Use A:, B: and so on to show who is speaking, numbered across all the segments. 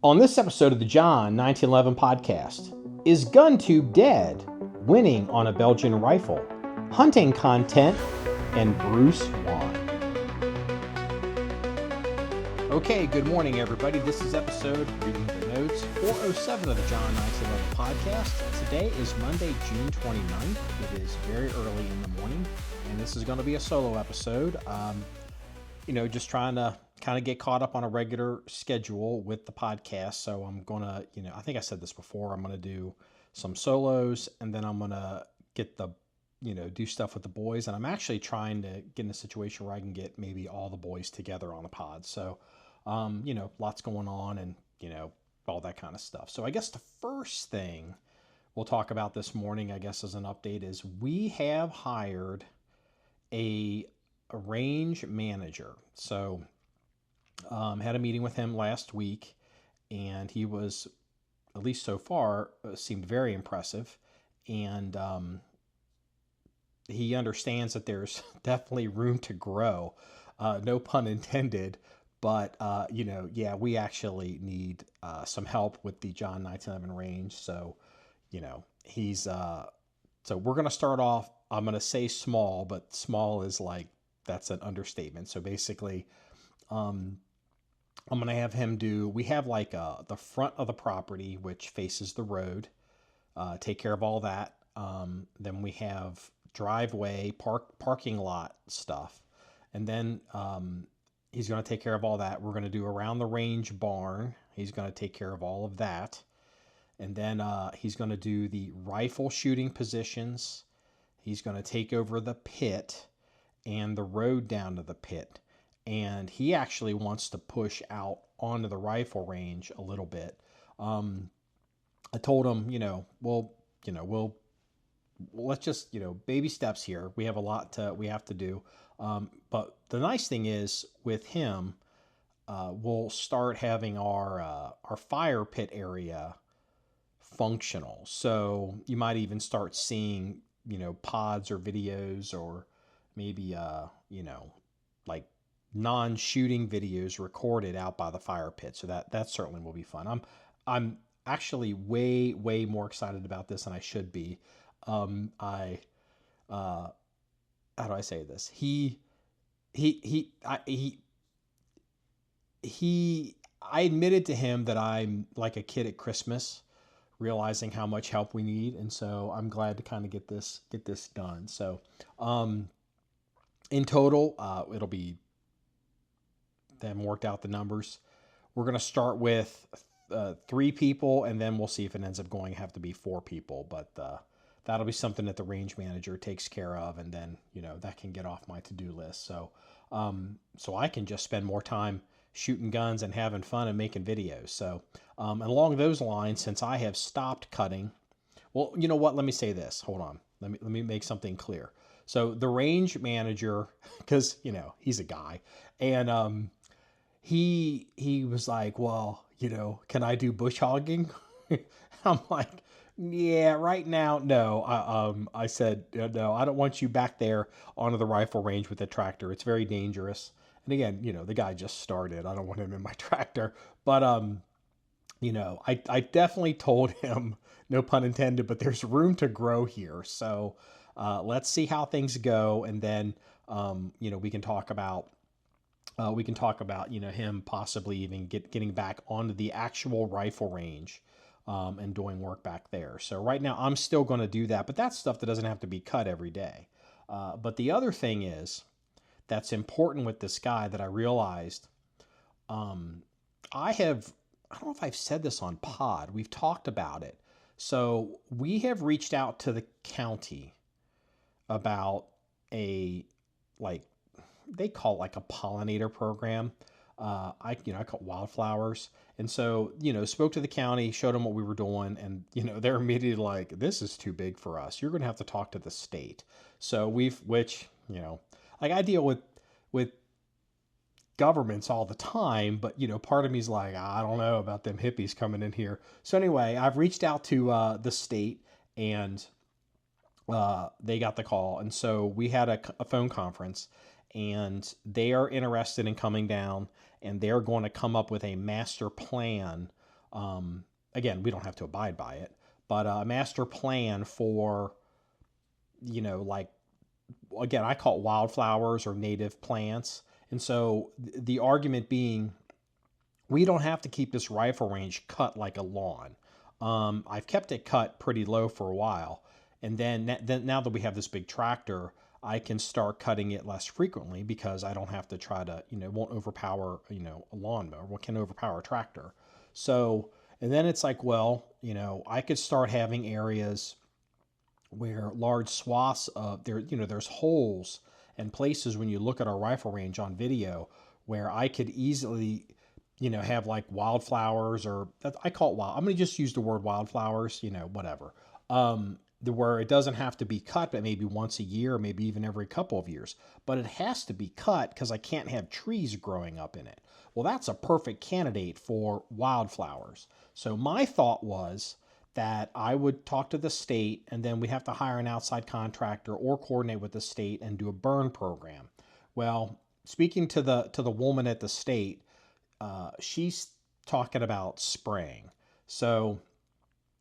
A: On this episode of the John1911 Podcast, is GunTube Dead? Winning on a Belgian rifle, hunting content, and Bruce Juan. Okay, good morning, everybody. This is episode, reading the notes, 407 of the John1911 Podcast. Today is Monday, June 29th. It is very early in the morning, and this is going to be a solo episode. Just trying to kind of get caught up on a regular schedule with the podcast. So I'm going to, I think I said this before, I'm going to do some solos and then I'm going to get the, do stuff with the boys. And I'm actually trying to get in a situation where I can get maybe all the boys together on a pod. So, lots going on and, all that kind of stuff. So I guess the first thing we'll talk about this morning, I guess as an update, is we have hired a range manager. So had a meeting with him last week, and he was, at least so far, seemed very impressive. And he understands that there's definitely room to grow. No pun intended. But, we actually need some help with the John1911 range. So, he's, so we're going to start off, I'm going to say small, but small is like, that's an understatement. So basically, I'm going to have him we have like the front of the property, which faces the road, take care of all that. Then we have driveway, parking lot stuff. And then he's going to take care of all that. We're going to do around the range barn. He's going to take care of all of that. And then he's going to do the rifle shooting positions. He's going to take over the pit and the road down to the pit. And he actually wants to push out onto the rifle range a little bit. I told him, let's just, baby steps here. We have a lot we have to do. But the nice thing is with him, we'll start having our fire pit area functional. So you might even start seeing, pods or videos or maybe, like non-shooting videos recorded out by the fire pit. So that certainly will be fun. I'm actually way more excited about this than I should be. How do I say this? I admitted to him that I'm like a kid at Christmas, realizing how much help we need. And so I'm glad to kind of get this done. So, in total, it'll be, they haven't worked out the numbers. We're going to start with 3 people, and then we'll see if it ends up going to have to be 4 people. But that'll be something that the range manager takes care of, and then, that can get off my to-do list. So I can just spend more time shooting guns and having fun and making videos. So, and along those lines, since I have stopped cutting, well, you know what? Let me say this. Hold on. Let me make something clear. So the range manager, because, he's a guy, and he was like, well, can I do bush hogging? I'm like, yeah, right now, no. I said, no, I don't want you back there onto the rifle range with the tractor. It's very dangerous. And again, the guy just started. I don't want him in my tractor. But, I definitely told him, no pun intended, but there's room to grow here. So let's see how things go. And then, we can talk about, him possibly even getting back onto the actual rifle range and doing work back there. So right now I'm still going to do that, but that's stuff that doesn't have to be cut every day. But the other thing is that's important with this guy that I realized, I don't know if I've said this on pod. We've talked about it. So we have reached out to the county about they call it like a pollinator program. I call it wildflowers. And so, spoke to the county, showed them what we were doing. And, they're immediately like, this is too big for us. You're going to have to talk to the state. So I deal with governments all the time, but, part of me is like, I don't know about them hippies coming in here. So anyway, I've reached out to the state, and they got the call. And so we had a phone conference, and they are interested in coming down, and they're going to come up with a master plan Again, we don't have to abide by it, but a master plan for, like, again, I call it wildflowers or native plants. And so the argument being, we don't have to keep this rifle range cut like a lawn. I've kept it cut pretty low for a while. And then now that we have this big tractor, I can start cutting it less frequently because I don't have to try to, it won't overpower, a lawnmower. What can overpower a tractor? So, and then it's like, well, I could start having areas where large swaths of there's holes and places when you look at our rifle range on video where I could easily, have like wildflowers, or I call it wild. I'm going to just use the word wildflowers, whatever. Where it doesn't have to be cut, but maybe once a year, or maybe even every couple of years. But it has to be cut because I can't have trees growing up in it. Well, that's a perfect candidate for wildflowers. So my thought was that I would talk to the state, and then we have to hire an outside contractor or coordinate with the state and do a burn program. Well, speaking to the woman at the state, she's talking about spraying. So,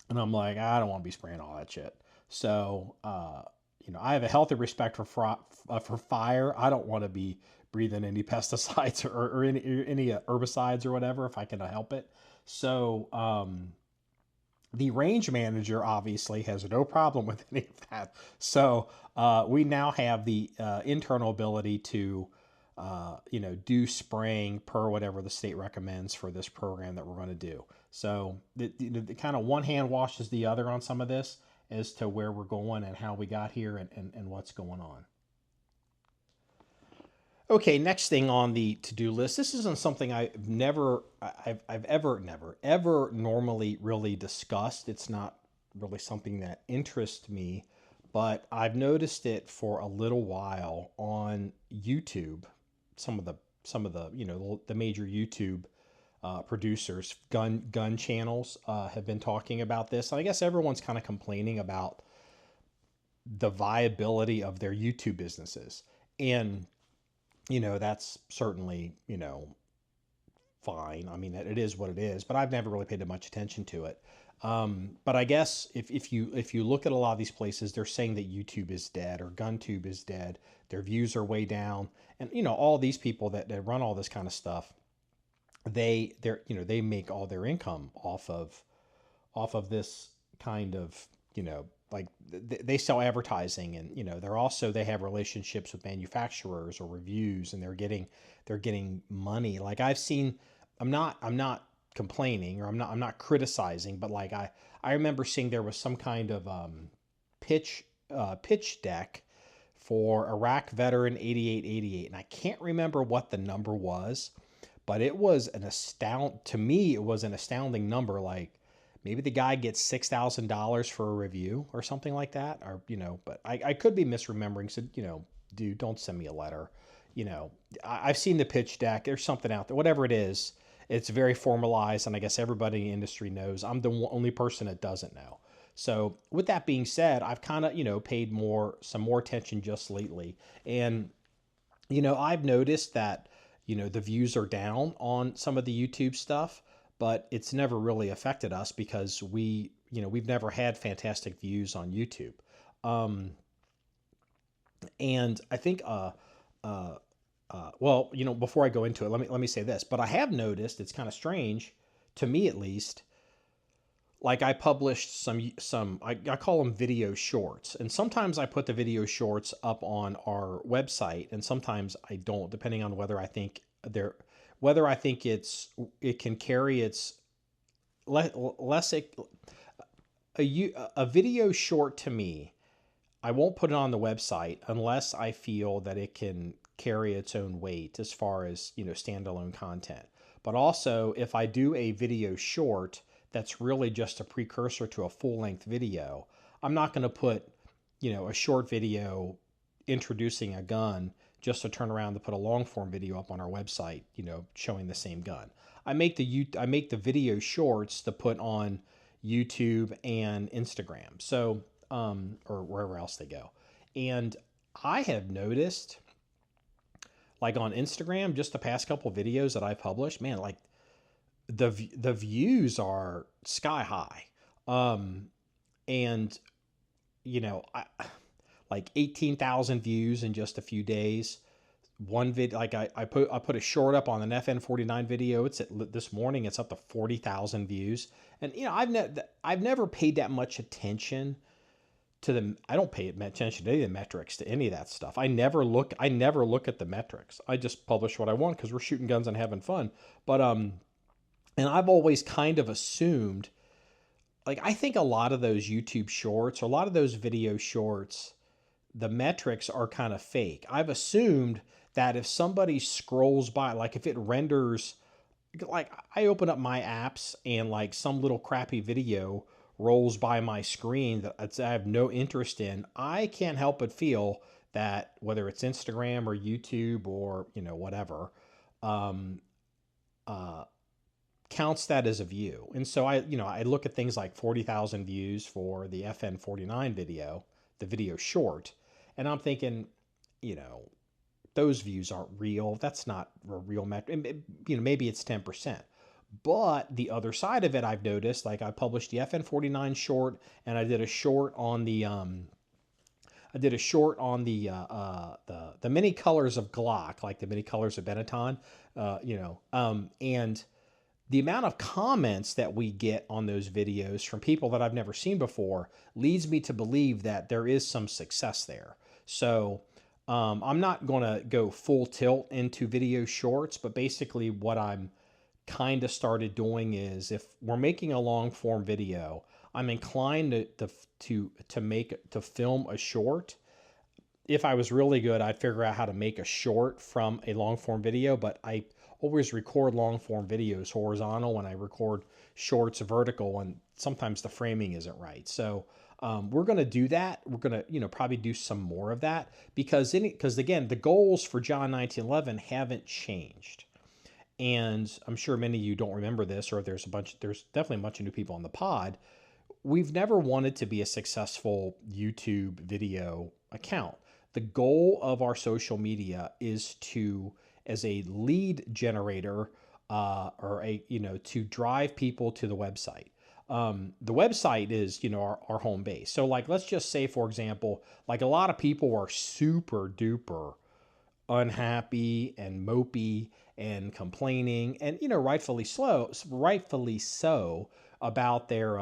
A: and I'm like, I don't want to be spraying all that shit. So, I have a healthy respect for fire. I don't want to be breathing any pesticides or any herbicides or whatever if I can help it. So, the range manager obviously has no problem with any of that. So we now have the internal ability to, do spraying per whatever the state recommends for this program that we're going to do. So the kind of one hand washes the other on some of this as to where we're going and how we got here and what's going on. Okay, next thing on the to-do list. This isn't something I've ever normally really discussed. It's not really something that interests me, but I've noticed it for a little while on YouTube. Some of the the major YouTube producers, gun channels have been talking about this. And I guess everyone's kind of complaining about the viability of their YouTube businesses. And that's certainly, fine. I mean, it is what it is, but I've never really paid much attention to it. But I guess if you look at a lot of these places, they're saying that YouTube is dead or GunTube is dead. Their views are way down. And, all these people that run all this kind of stuff, they make all their income off of this kind of, like they sell advertising, and they have relationships with manufacturers or reviews, and they're getting money. Like I've seen, I'm not complaining, or I'm not criticizing, but like I remember seeing there was some kind of pitch deck for Iraq veteran 8888, and I can't remember what the number was, but it was an astounding number. Like maybe the guy gets $6,000 for a review or something like that, or but I could be misremembering. So dude, don't send me a letter. I've seen the pitch deck. There's something out there, whatever it is. It's very formalized, and I guess everybody in the industry knows. I'm the only person that doesn't know. So with that being said, I've kind of paid some more attention just lately, and I've noticed that the views are down on some of the YouTube stuff, but it's never really affected us because we've never had fantastic views on YouTube. And I think, before I go into it, let me say this, but I have noticed, it's kind of strange to me, at least. Like I published I call them video shorts, and sometimes I put the video shorts up on our website, and sometimes I don't, depending on whether I think it can carry its less. A video short, to me, I won't put it on the website unless I feel that it can carry its own weight as far as standalone content. But also, if I do a video short that's really just a precursor to a full-length video, I'm not going to put a short video introducing a gun just to turn around to put a long-form video up on our website, showing the same gun. I make the video shorts to put on YouTube and Instagram, so or wherever else they go. And I have noticed, like on Instagram, just the past couple videos that I published, man, like the views are sky high. And like 18,000 views in just a few days. One vid, like I put a short up on an FN49 video. It's this morning. It's up to 40,000 views. And I've never paid that much attention to the. I don't pay attention to any of the metrics, to any of that stuff. I never look at the metrics. I just publish what I want because we're shooting guns and having fun. But and I've always kind of assumed, like, I think a lot of those YouTube shorts, or a lot of those video shorts, the metrics are kind of fake. I've assumed that if somebody scrolls by, like if it renders, like I open up my apps and like some little crappy video rolls by my screen that I have no interest in, I can't help but feel that whether it's Instagram or YouTube or, whatever, counts that as a view. And so I look at things like 40,000 views for the FN49 video, the video short, and I'm thinking, those views aren't real. That's not a real metric. Maybe it's 10%. But the other side of it, I've noticed, like I published the FN49 short, and I did a short on the the many colors of Glock, like the many colors of Benetton, and the amount of comments that we get on those videos from people that I've never seen before leads me to believe that there is some success there. So I'm not going to go full tilt into video shorts, but basically what I'm kind of started doing is, if we're making a long form video, I'm inclined to film a short. If I was really good, I'd figure out how to make a short from a long form video, but I always record long form videos horizontal when I record shorts vertical, and sometimes the framing isn't right. So we're going to do that. We're going to, probably do some more of that because again, the goals for John1911 haven't changed. And I'm sure many of you don't remember this, or there's definitely a bunch of new people on the pod. We've never wanted to be a successful YouTube video account. The goal of our social media is to, as a lead generator, to drive people to the website. The website is, our home base. So like, let's just say, for example, like a lot of people are super duper unhappy and mopey and complaining, and rightfully so about their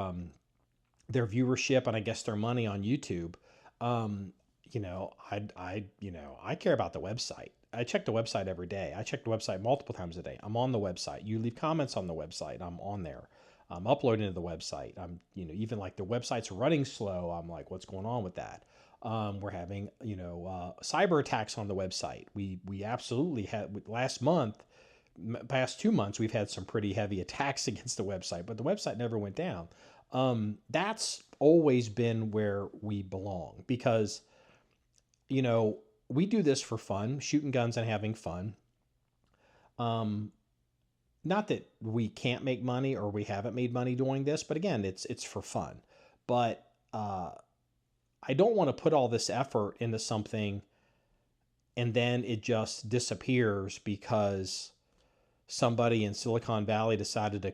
A: viewership and I guess their money on YouTube. I care about the website. I check the website every day. I check the website multiple times a day. I'm on the website. You leave comments on the website, I'm on there. I'm uploading to the website. I'm, even like the website's running slow, I'm like, what's going on with that? We're having, cyber attacks on the website. We absolutely had past 2 months, we've had some pretty heavy attacks against the website, but the website never went down. That's always been where we belong because, we do this for fun, shooting guns and having fun. Not that we can't make money or we haven't made money doing this, but again, it's for fun. But, I don't want to put all this effort into something and then it just disappears because somebody in Silicon Valley decided to,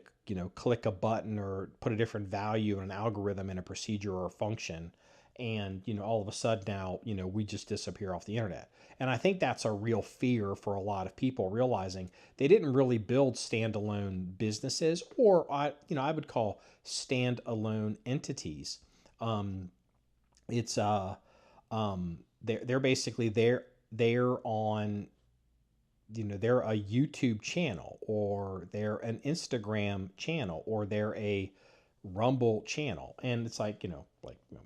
A: click a button or put a different value in an algorithm in a procedure or a function. And, all of a sudden now, we just disappear off the internet. And I think that's a real fear for a lot of people, realizing they didn't really build standalone businesses, or I would call standalone entities. They're basically they're on, they're a YouTube channel, or they're an Instagram channel, or they're a Rumble channel. And it's like,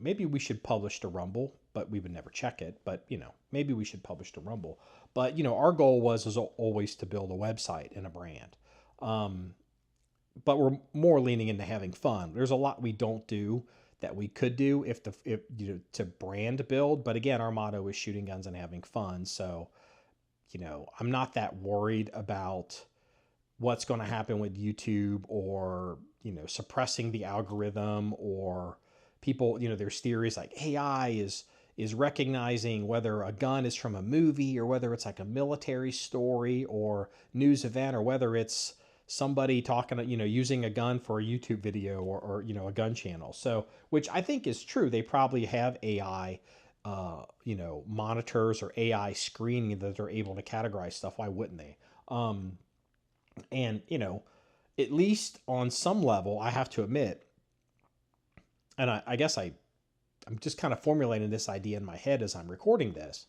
A: maybe we should publish to Rumble, but we would never check it. But, maybe we should publish to Rumble. But, our goal was always to build a website and a brand. But we're more leaning into having fun. There's a lot we don't do that we could do if to brand build. But again, our motto is shooting guns and having fun. So, I'm not that worried about what's going to happen with YouTube, or, suppressing the algorithm, or people, there's theories like AI is recognizing whether a gun is from a movie, or whether it's like a military story or news event, or whether it's somebody talking, using a gun for a YouTube video or a gun channel. So, which I think is true. They probably have AI, monitors or AI screening that are able to categorize stuff. Why wouldn't they? And, at least on some level, I have to admit, and I guess I'm just kind of formulating this idea in my head as I'm recording this.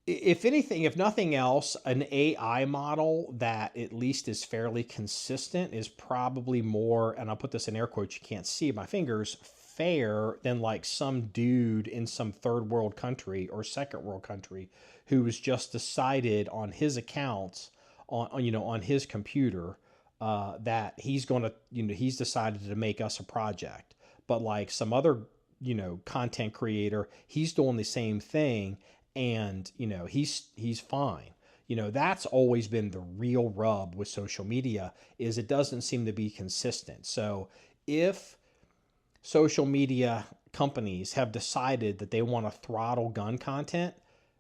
A: If anything, if nothing else, an AI model that at least is fairly consistent is probably more, and I'll put this in air quotes, you can't see my fingers, fair than like some dude in some third world country or second world country who's just decided on his accounts on his computer that he's going to, he's decided to make us a project. But like some other, content creator, he's doing the same thing, and, he's fine. That's always been the real rub with social media, is it doesn't seem to be consistent. So if social media companies have decided that they want to throttle gun content,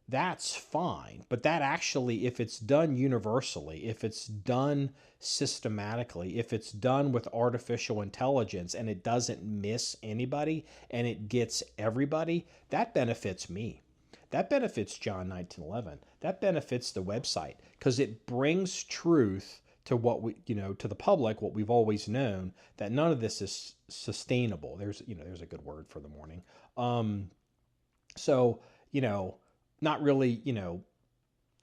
A: that's fine. But that actually, if it's done universally, if it's done systematically, if it's done with artificial intelligence and it doesn't miss anybody and it gets everybody, that benefits me. That benefits John1911. That benefits the website, because it brings truth to what we, to the public, what we've always known, that none of this is sustainable. There's a good word for the morning. So, not really,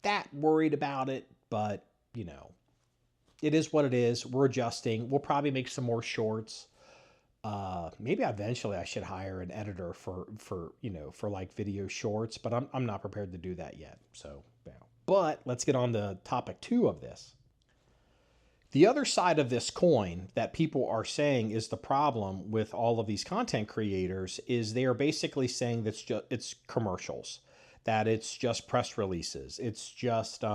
A: that worried about it, but, it is what it is. We're adjusting. We'll probably make some more shorts. Maybe eventually I should hire an editor for like video shorts, but I'm not prepared to do that yet. So, but let's get on to topic 2 of this. The other side of this coin that people are saying is the problem with all of these content creators is they are basically saying that it's commercials, that it's just press releases. It's just,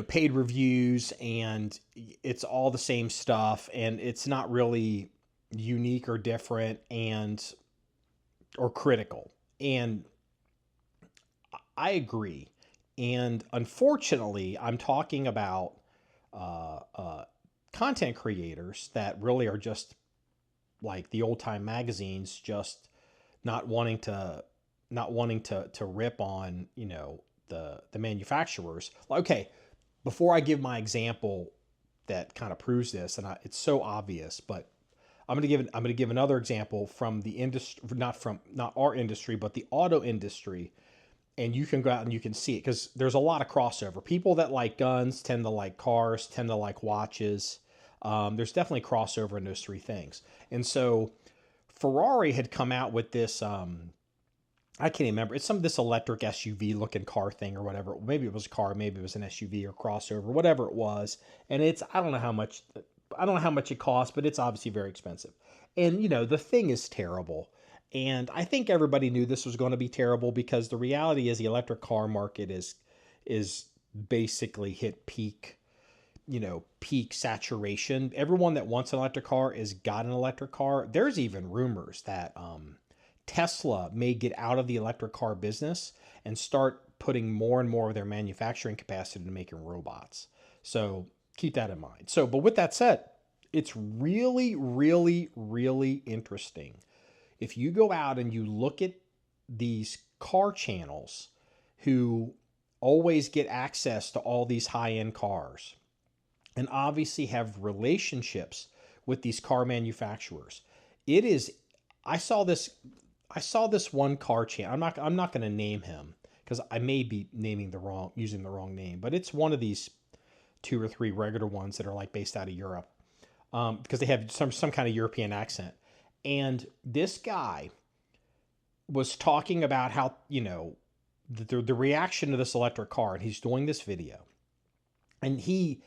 A: paid reviews, and it's all the same stuff, and it's not really unique or different or critical. And I agree. And unfortunately, I'm talking about content creators that really are just like the old time magazines, just not wanting to rip on, the manufacturers. Okay. Before I give my example that kind of proves this, and it's so obvious, but I'm going to give another example from the industry, not our industry, but the auto industry. And you can go out and you can see it, because there's a lot of crossover. People that like guns tend to like cars, tend to like watches. There's definitely crossover in those 3 things. And so Ferrari had come out with this, I can't remember. It's this electric SUV looking car thing or whatever. Maybe it was a car, maybe it was an SUV or crossover, whatever it was. And I don't know how much it costs, but it's obviously very expensive. And, the thing is terrible. And I think everybody knew this was going to be terrible, because the reality is the electric car market is basically hit peak saturation. Everyone that wants an electric car has got an electric car. There's even rumors that Tesla may get out of the electric car business and start putting more and more of their manufacturing capacity into making robots. So keep that in mind. So, but with that said, it's really, really, really interesting. If you go out and you look at these car channels who always get access to all these high-end cars and obviously have relationships with these car manufacturers, I saw this one car channel. I'm not going to name him, because I may be using the wrong name, but it's one of these 2 or 3 regular ones that are like based out of Europe, because they have some kind of European accent. And this guy was talking about how, the reaction to this electric car, and he's doing this video, and he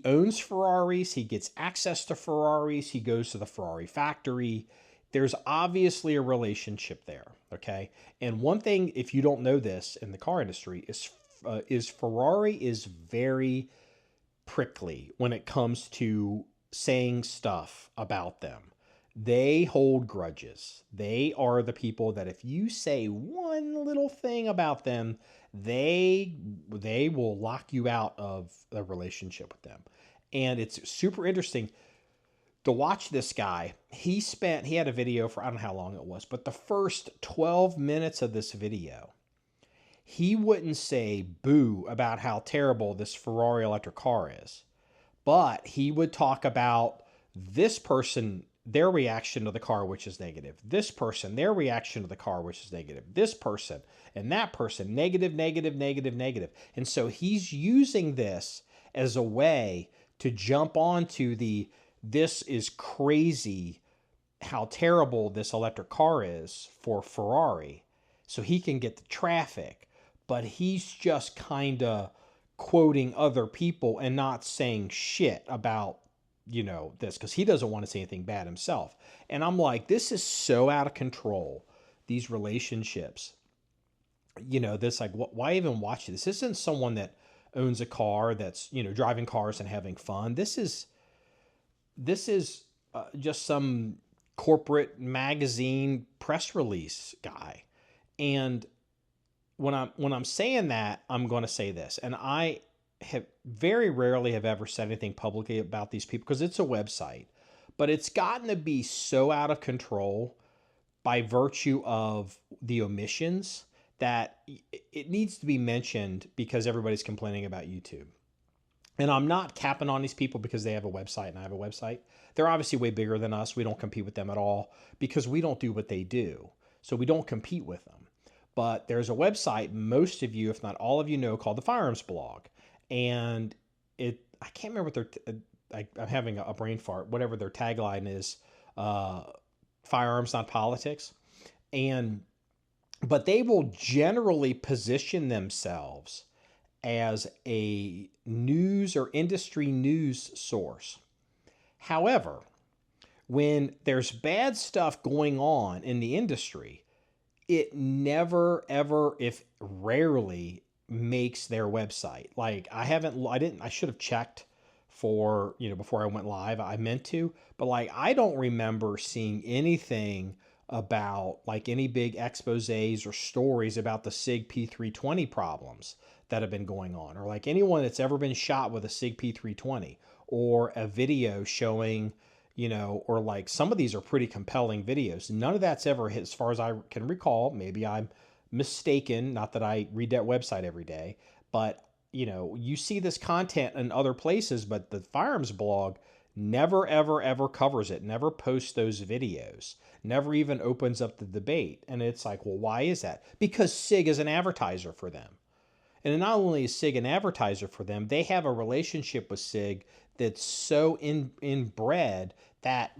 A: owns Ferraris. He gets access to Ferraris. He goes to the Ferrari factory. There's obviously a relationship there. Okay. And one thing, if you don't know this in the car industry, is Ferrari is very prickly when it comes to saying stuff about them. They hold grudges. They are the people that if you say one little thing about them, they will lock you out of a relationship with them. And it's super interesting to watch this guy. He had a video for, I don't know how long it was, but the first 12 minutes of this video, he wouldn't say boo about how terrible this Ferrari electric car is, but he would talk about this person, their reaction to the car, which is negative. This person, their reaction to the car, which is negative. This person and that person, negative, negative, negative, negative. And so he's using this as a way to jump onto this is crazy how terrible this electric car is for Ferrari, so he can get the traffic. But he's just kind of quoting other people and not saying shit about, this, because he doesn't want to say anything bad himself. And I'm like, this is so out of control, these relationships. This, like, why even watch this? This isn't someone that owns a car that's, driving cars and having fun. This is just some corporate magazine press release guy. And when I'm saying that, I'm going to say this, and I have very rarely have ever said anything publicly about these people because it's a website, but it's gotten to be so out of control by virtue of the omissions that it needs to be mentioned because everybody's complaining about YouTube. And I'm not capping on these people because they have a website and I have a website. They're obviously way bigger than us. We don't compete with them at all because we don't do what they do. So we don't compete with them. But there's a website most of you, if not all of you, know called the Firearms Blog. And I can't remember what I'm having a brain fart, whatever their tagline is, firearms, not politics. But they will generally position themselves as a news or industry news source. However, when there's bad stuff going on in the industry, it never, ever, if rarely, makes their website. Like I should have checked for, before I went live. I meant to, but like, I don't remember seeing anything about like any big exposés or stories about the SIG P320 problems that have been going on, or like anyone that's ever been shot with a SIG P320, or a video showing, or like some of these are pretty compelling videos. None of that's ever hit, as far as I can recall. Maybe I'm mistaken, not that I read that website every day, but you see this content in other places, but the Firearms Blog never, ever, ever covers it, never posts those videos, never even opens up the debate. And it's like, well, why is that? Because SIG is an advertiser for them. And not only is SIG an advertiser for them, they have a relationship with SIG that's so inbred that,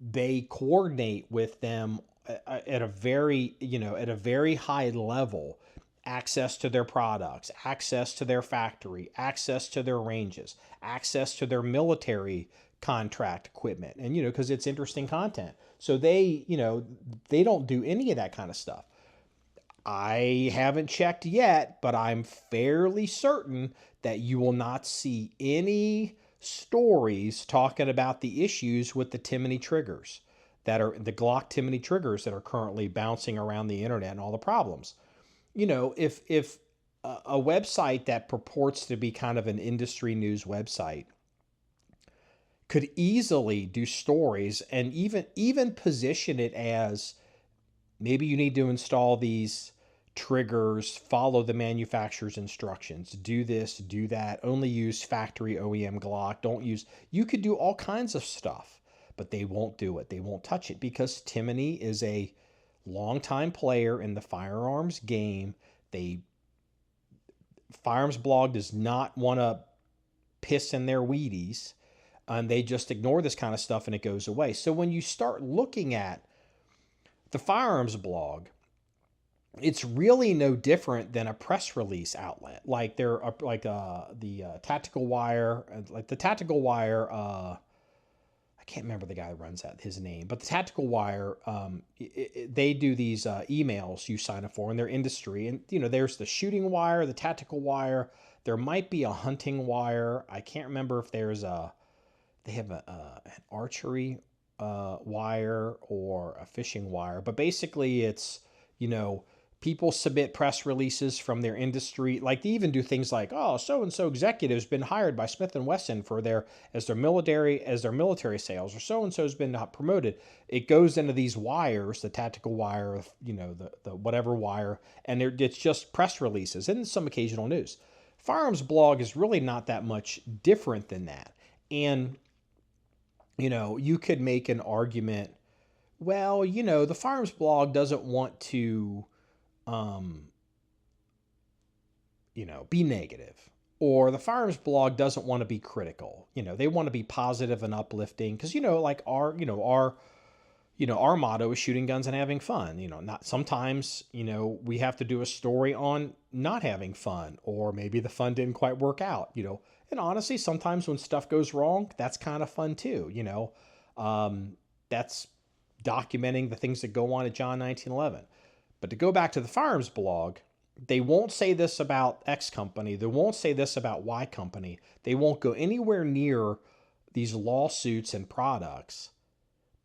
A: they coordinate with them at a very high level. Access to their products, access to their factory, access to their ranges, access to their military contract equipment. And, because it's interesting content. So they don't do any of that kind of stuff. I haven't checked yet, but I'm fairly certain that you will not see any stories talking about the issues with the Timney triggers that are the Glock Timney triggers that are currently bouncing around the internet and all the problems. If a website that purports to be kind of an industry news website could easily do stories and even position it as maybe you need to install these triggers, follow the manufacturer's instructions, do this, do that, only use factory OEM Glock, you could do all kinds of stuff, but they won't do it. They won't touch it because Timney is a longtime player in the firearms game. Firearms Blog does not want to piss in their Wheaties, and they just ignore this kind of stuff and it goes away. So when you start looking at the Firearms Blog, it's really no different than a press release outlet. Like the Tactical Wire, I can't remember the guy that runs that, his name, but the Tactical Wire, they do these emails you sign up for in their industry. And, there's the Shooting Wire, the Tactical Wire. There might be a Hunting Wire. I can't remember if they have an archery wire or a fishing wire. But basically it's, people submit press releases from their industry. Like they even do things like, oh, so-and-so executive's been hired by Smith & Wesson for their military sales, or so-and-so's been promoted. It goes into these wires, the tactical wire, the whatever wire, and it's just press releases and some occasional news. Firearms blog is really not that much different than that. And, you could make an argument, well, the firearms blog doesn't want to be negative, or the firearms blog doesn't want to be critical. They want to be positive and uplifting because, like our motto is shooting guns and having fun. Not sometimes, we have to do a story on not having fun, or maybe the fun didn't quite work out, and honestly, sometimes when stuff goes wrong, that's kind of fun too. That's documenting the things that go on at John1911. But to go back to the firearms blog, they won't say this about X company. They won't say this about Y company. They won't go anywhere near these lawsuits and products,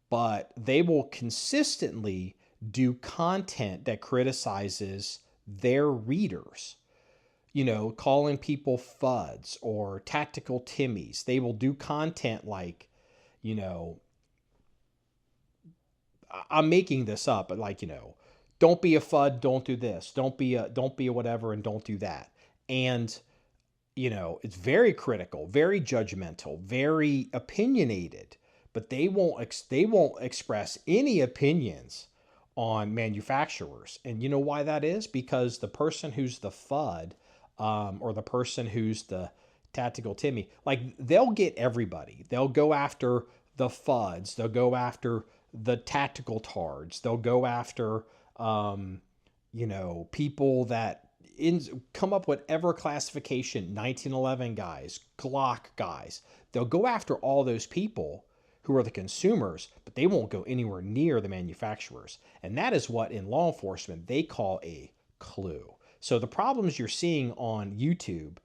A: but they will consistently do content that criticizes their readers. Calling people FUDs or tactical Timmies. They will do content like, I'm making this up, but like, don't be a FUD, don't do this. Don't be a whatever, and don't do that. And, it's very critical, very judgmental, very opinionated, but they won't express any opinions on manufacturers. And you know why that is? Because the person who's the FUD, or the person who's the tactical Timmy, like they'll get everybody. They'll go after the FUDs. They'll go after the tactical tards. They'll go after people that come up with whatever classification, 1911 guys, Glock guys. They'll go after all those people who are the consumers, but they won't go anywhere near the manufacturers. And that is what in law enforcement they call a clue. So the problems you're seeing on YouTube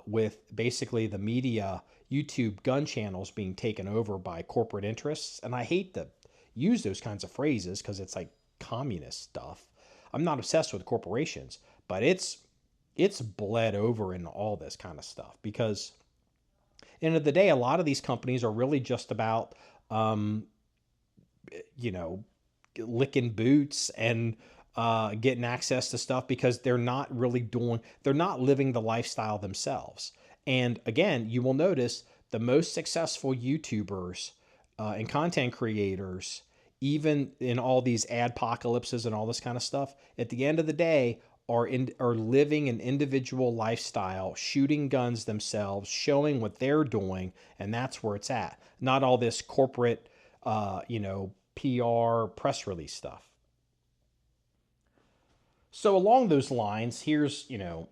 A: with basically the media, YouTube gun channels being taken over by corporate interests, and I hate to use those kinds of phrases because it's like communist stuff. I'm not obsessed with corporations, but it's bled over into all this kind of stuff because end of the day, a lot of these companies are really just about, licking boots and getting access to stuff because they're not living the lifestyle themselves. And again, you will notice the most successful YouTubers and content creators, even in all these adpocalypses and all this kind of stuff, at the end of the day, are living an individual lifestyle, shooting guns themselves, showing what they're doing, and that's where it's at. Not all this corporate, PR press release stuff. So along those lines, here's,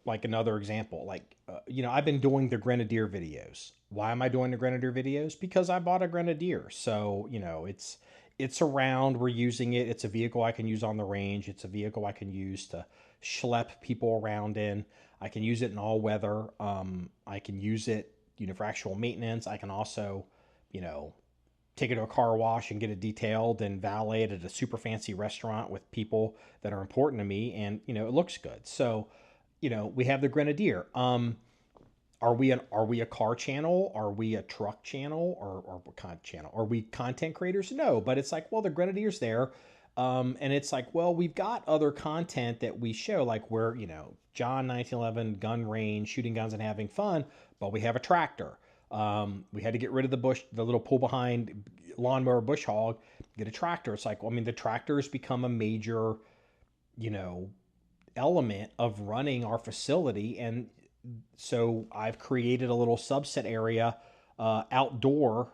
A: like another example. Like, I've been doing the Grenadier videos. Why am I doing the Grenadier videos? Because I bought a Grenadier. So, it's around, we're using it. It's a vehicle I can use on the range. It's a vehicle I can use to schlep people around in. I can use it in all weather. I can use it, for actual maintenance. I can also, take it to a car wash and get it detailed and valet at a super fancy restaurant with people that are important to me. And, it looks good. So, we have the Grenadier. Are we a car channel? Are we a truck channel? Or what kind of channel? Are we content creators? No, but it's like, well, the Grenadier's there. And it's like, well, we've got other content that we show, like we're, John 1911 gun range, shooting guns and having fun, but we have a tractor. We had to get rid of the little pull behind lawnmower bush hog, get a tractor. It's like, well, the tractor has become a major, element of running our facility. And so I've created a little subset area, outdoor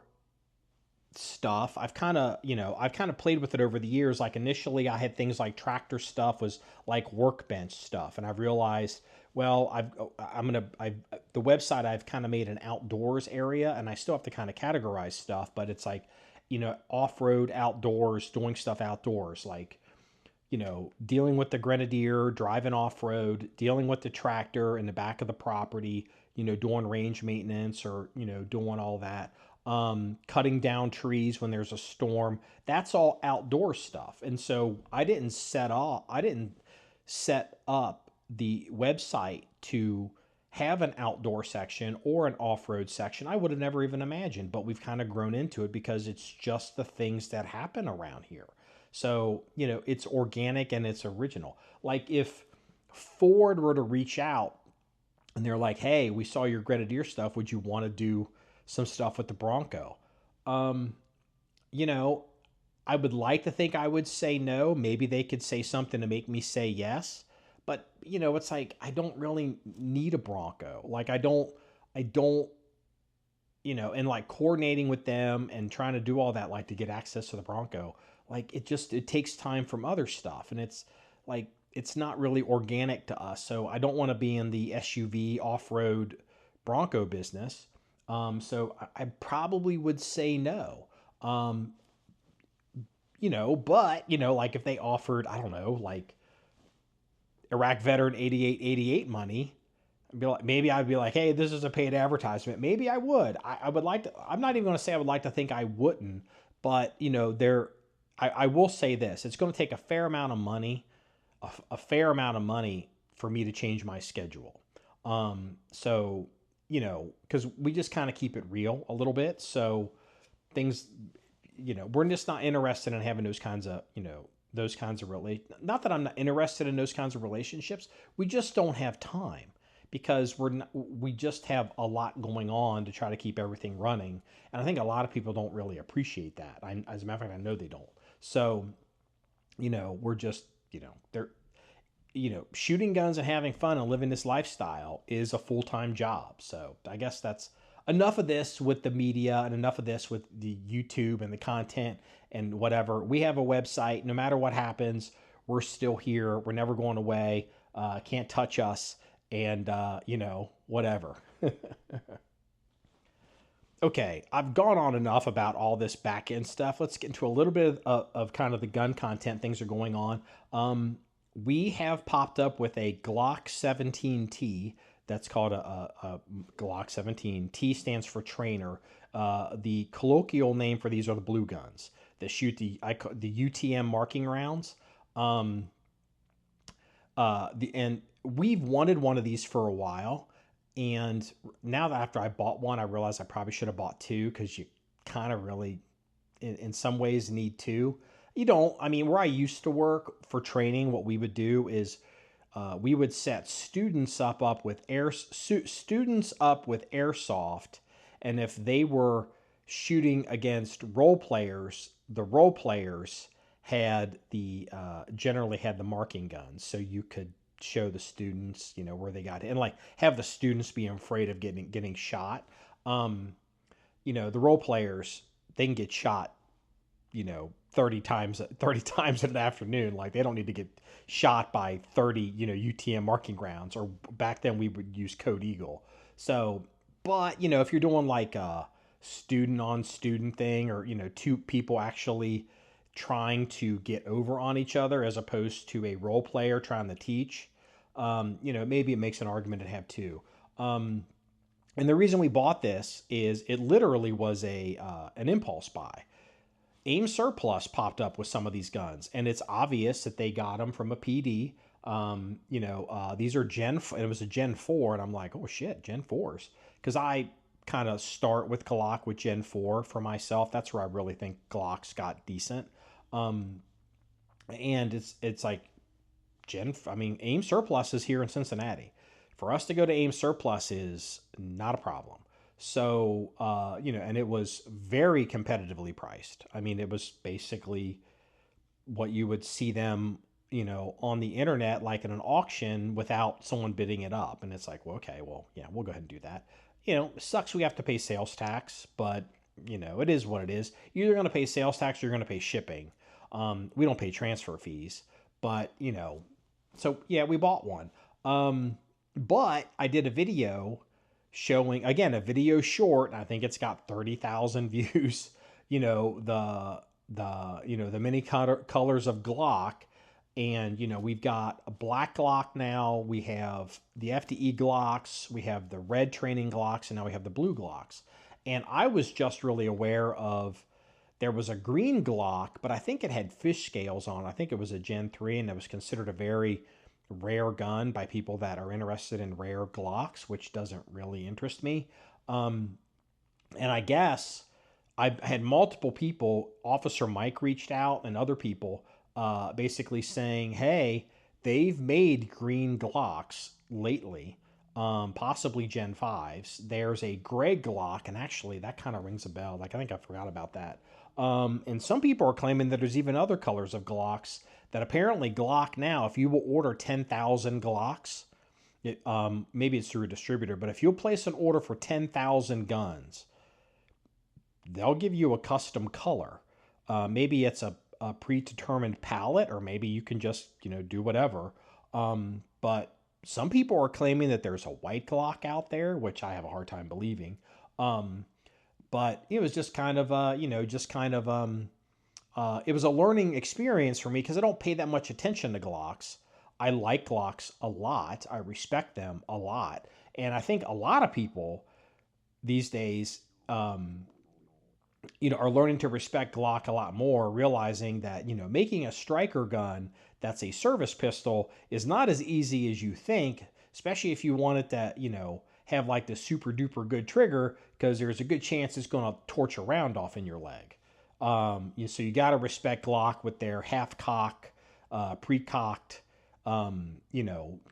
A: stuff. I've kind of played with it over the years. Like initially I had things like tractor stuff was like workbench stuff. And I've realized, well, the website, I've kind of made an outdoors area, and I still have to kind of categorize stuff, but it's like, off-road, outdoors, doing stuff outdoors, like, dealing with the Grenadier, driving off-road, dealing with the tractor in the back of the property, doing range maintenance or, doing all that. Cutting down trees when there's a storm. That's all outdoor stuff. And so I didn't set up the website to have an outdoor section or an off-road section, I would have never even imagined, but we've kind of grown into it because it's just the things that happen around here. So, it's organic and it's original. Like if Ford were to reach out and they're like, hey, we saw your Grenadier stuff. Would you want to do some stuff with the Bronco? You know, I would like to think I would say no. Maybe they could say something to make me say yes. But, it's like, I don't really need a Bronco. Like, I don't, and like coordinating with them and trying to do all that, like to get access to the Bronco, like it takes time from other stuff. And it's like, it's not really organic to us. So I don't want to be in the SUV off-road Bronco business. So I probably would say no. But, like if they offered, I don't know, like Iraq veteran 8888 money, maybe I'd be like, hey, this is a paid advertisement. Maybe I would. I would like to, I'm not even going to say I would like to think I wouldn't, but I will say this, it's going to take a fair amount of money for me to change my schedule. So, because we just kind of keep it real a little bit. So things, we're just not interested in having those kinds of, not that I'm not interested in those kinds of relationships. We just don't have time because we just have a lot going on to try to keep everything running. And I think a lot of people don't really appreciate that. As a matter of fact, I know they don't. So, we're just, they're, shooting guns and having fun and living this lifestyle is a full-time job. So I guess that's enough of this with the media and enough of this with the YouTube and the content and whatever. We have a website. No matter what happens, we're still here. We're never going away. Can't touch us. And, whatever. Okay, I've gone on enough about all this back end stuff. Let's get into a little bit of kind of the gun content. Things are going on. We have popped up with a Glock 17T. That's called a Glock 17. T stands for trainer. The colloquial name for these are the blue guns that shoot the UTM marking rounds. And we've wanted one of these for a while. And now that after I bought one, I realized I probably should have bought two because you kind of really, in some ways, need two. You don't. I mean, where I used to work for training, what we would do is we would set students up with airsoft, and if they were shooting against role players, the role players had generally had the marking guns, so you could show the students, where they got it, and like have the students be afraid of getting shot. The role players, they can get shot, 30 times in an afternoon. Like they don't need to get shot by 30, UTM marking rounds, or back then we would use Code Eagle. So, but, if you're doing like a student on student thing, or, two people actually trying to get over on each other as opposed to a role player trying to teach, maybe it makes an argument to have two. And the reason we bought this is it literally was an impulse buy. Aim Surplus popped up with some of these guns, and it's obvious that they got them from a PD. These are it was a Gen 4, and I'm like, oh shit, Gen 4s. Because I kind of start with Glock with Gen 4 for myself. That's where I really think Glocks got decent. And it's like Aim Surplus is here in Cincinnati. For us to go to Aim Surplus is not a problem. So, and it was very competitively priced. I mean, it was basically what you would see them, on the internet, like in an auction without someone bidding it up. And it's like, well, okay, well, yeah, we'll go ahead and do that. It sucks we have to pay sales tax, but, it is what it is. You're either going to pay sales tax or you're going to pay shipping. We don't pay transfer fees, but, so yeah, we bought one. But I did a video showing, again, a video short, and I think it's got 30,000 views, the many colors of Glock. And, we've got a black Glock now, we have the FDE Glocks, we have the red training Glocks, and now we have the blue Glocks. And I was just really aware of, there was a green Glock, but I think it had fish scales on. I think it was a Gen 3, and it was considered a very rare gun by people that are interested in rare Glocks, which doesn't really interest me. And I guess I had multiple people, Officer Mike reached out and other people, basically saying, hey, they've made green Glocks lately, possibly Gen 5s. There's a gray Glock, and actually that kind of rings a bell. Like, I think I forgot about that. And some people are claiming that there's even other colors of Glocks that apparently Glock now, if you will order 10,000 Glocks, maybe it's through a distributor, but if you'll place an order for 10,000 guns, they'll give you a custom color. Maybe it's a predetermined palette, or maybe you can just, do whatever. But some people are claiming that there's a white Glock out there, which I have a hard time believing. But it was just kind of, it was a learning experience for me because I don't pay that much attention to Glocks. I like Glocks a lot. I respect them a lot. And I think a lot of people these days, are learning to respect Glock a lot more, realizing that, making a striker gun that's a service pistol is not as easy as you think, especially if you want it to, have like the super duper good trigger, because there's a good chance it's going to torch a round off in your leg. So you got to respect Glock with their half cock, pre-cocked, kind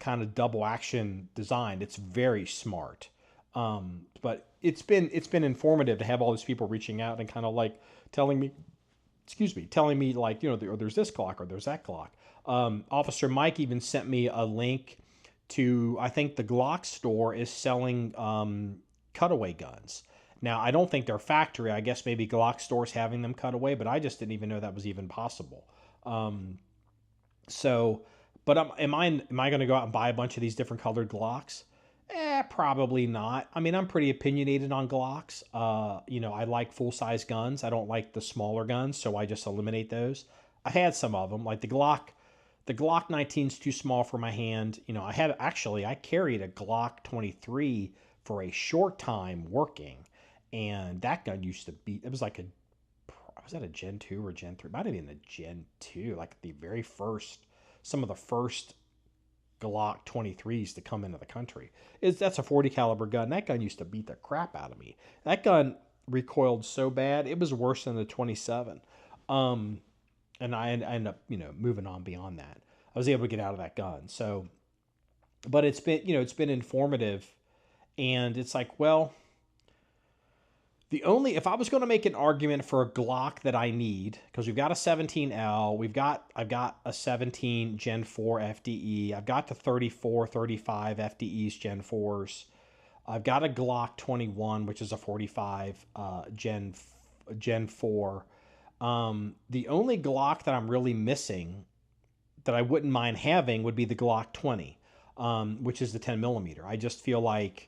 A: of double action design. It's very smart. But it's been informative to have all these people reaching out and kind of like telling me like, there's this Glock or there's that Glock. Officer Mike even sent me a link to, I think the Glock store is selling, cutaway guns. Now, I don't think they're factory. I guess maybe Glock stores having them cut away, but I just didn't even know that was even possible. But am I going to go out and buy a bunch of these different colored Glocks? Probably not. I mean, I'm pretty opinionated on Glocks. I like full-size guns. I don't like the smaller guns, so I just eliminate those. I had some of them, like the Glock 19 is too small for my hand. I carried a Glock 23 for a short time working, and that gun used to be, it was like was that a Gen 2 or Gen 3? It might have been a Gen 2, like some of the first Glock 23s to come into the country. That's a 40 caliber gun. That gun used to beat the crap out of me. That gun recoiled so bad, it was worse than the 27. And I ended up, moving on beyond that. I was able to get out of that gun. So, but it's been informative, and it's like, well, if I was going to make an argument for a Glock that I need, because we've got a 17L, I've got a 17 Gen 4 FDE, I've got the 34, 35 FDEs Gen 4s, I've got a Glock 21, which is a 45 Gen 4. The only Glock that I'm really missing that I wouldn't mind having would be the Glock 20, which is the 10 millimeter. I just feel like,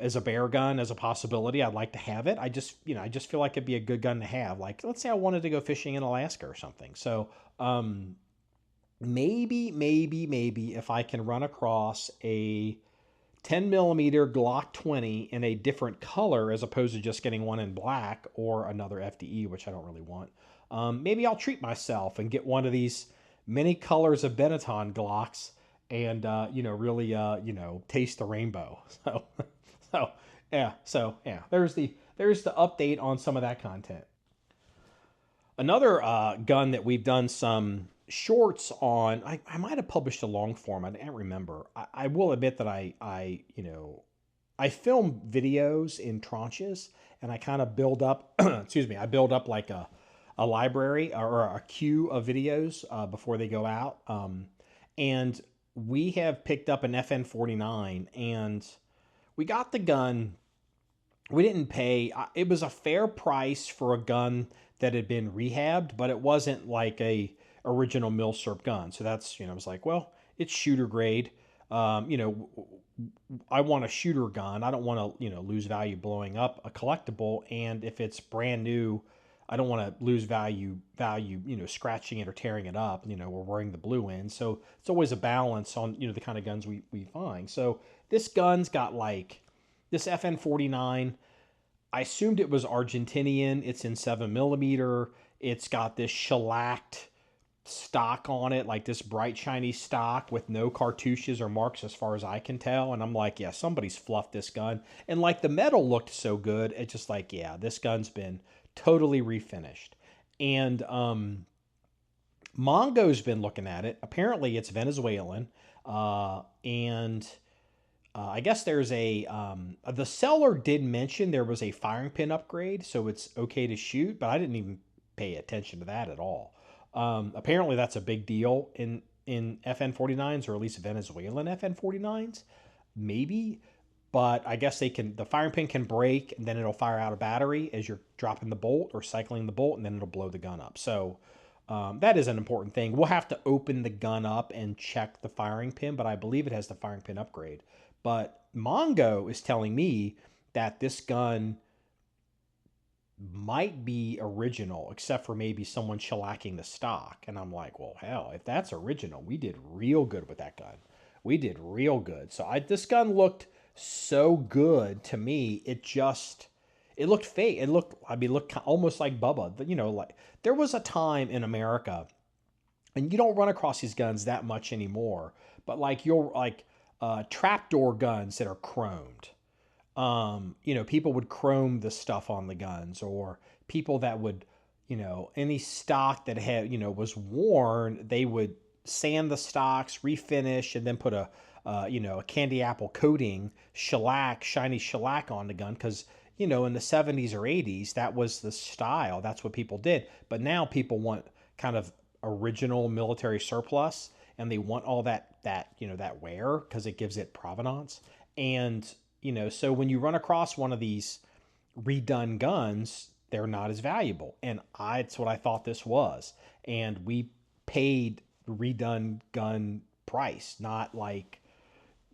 A: as a bear gun, as a possibility, I'd like to have it. I just feel like it'd be a good gun to have. Like, let's say I wanted to go fishing in Alaska or something. So, maybe if I can run across a 10 millimeter Glock 20 in a different color, as opposed to just getting one in black or another FDE, which I don't really want. Maybe I'll treat myself and get one of these many colors of Benetton Glocks and, really, taste the rainbow. So yeah. There's the update on some of that content. Another gun that we've done some shorts on, I might have published a long form. I can't remember. I will admit that I film videos in tranches, and I kind of build up, I build up like a library or a queue of videos before they go out. And we have picked up an FN49, and we got the gun. We didn't pay. It was a fair price for a gun that had been rehabbed, but it wasn't like a original MILSURP gun. So that's, I was like, well, it's shooter grade. I want a shooter gun. I don't want to, lose value blowing up a collectible. And if it's brand new, I don't want to lose value, scratching it or tearing it up, or wearing the blue in. So it's always a balance on, the kind of guns we find. So this gun's got like this FN49. I assumed it was Argentinian. It's in 7 millimeter. It's got this shellacked stock on it, like this bright shiny stock with no cartouches or marks as far as I can tell. And I'm like, yeah, somebody's fluffed this gun. And like the metal looked so good, it's just like, yeah, this gun's been totally refinished. And Mongo's been looking at it. Apparently it's Venezuelan. And I guess there's the seller did mention there was a firing pin upgrade, so it's okay to shoot, but I didn't even pay attention to that at all. Apparently that's a big deal in FN49s, or at least Venezuelan FN49s, maybe. But I guess the firing pin can break, and then it'll fire out a battery as you're dropping the bolt or cycling the bolt, and then it'll blow the gun up. So that is an important thing. We'll have to open the gun up and check the firing pin, but I believe it has the firing pin upgrade. But Mongo is telling me that this gun might be original, except for maybe someone shellacking the stock. And I'm like, well, hell, if that's original, we did real good with that gun. We did real good. So this gun looked so good to me. It looked fake. It looked almost like Bubba. You know, like there was a time in America, and you don't run across these guns that much anymore, but like trapdoor guns that are chromed. You know, people would chrome the stuff on the guns, or people that would, you know, any stock that had, you know, was worn, they would sand the stocks, refinish, and then put a candy apple coating, shiny shellac on the gun. Cause, you know, in the 70s or 80s, that was the style. That's what people did. But now people want kind of original military surplus, and they want all that wear, because it gives it provenance. And, you know, so when you run across one of these redone guns, they're not as valuable. And it's what I thought this was. And we paid redone gun price, not like,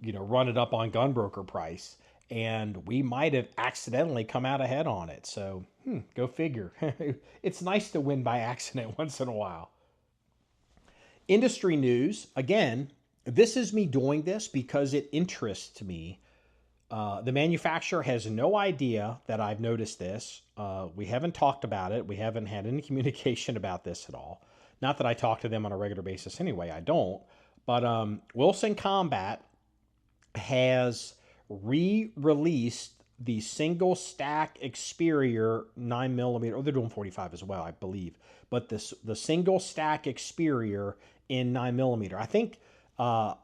A: you know, run it up on gunbroker price. And we might have accidentally come out ahead on it. So go figure. It's nice to win by accident once in a while. Industry news. Again, this is me doing this because it interests me. The manufacturer has no idea that I've noticed this. We haven't talked about it. We haven't had any communication about this at all. Not that I talk to them on a regular basis anyway. I don't. But Wilson Combat has re-released the single stack Experior 9mm. Oh, they're doing 45 as well, I believe. But the single stack Experior in 9mm. I think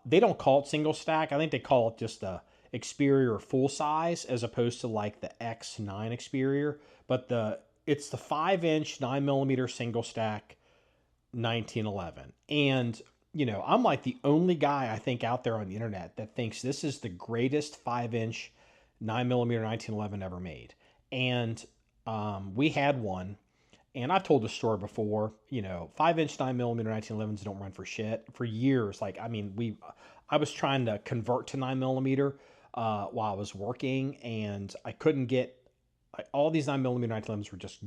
A: they don't call it single stack. I think they call it just the Experior full size, as opposed to like the X9 Experior. But it's the 5-inch 9mm single stack 1911. And, you know, I'm like the only guy I think out there on the internet that thinks this is the greatest 5-inch 9mm 1911 ever made. And we had one, and I've told the story before, you know, 5-inch 9mm 1911s don't run for shit for years. Like, I mean, I was trying to convert to 9mm while I was working, and I couldn't get, all these 9mm 1911s were just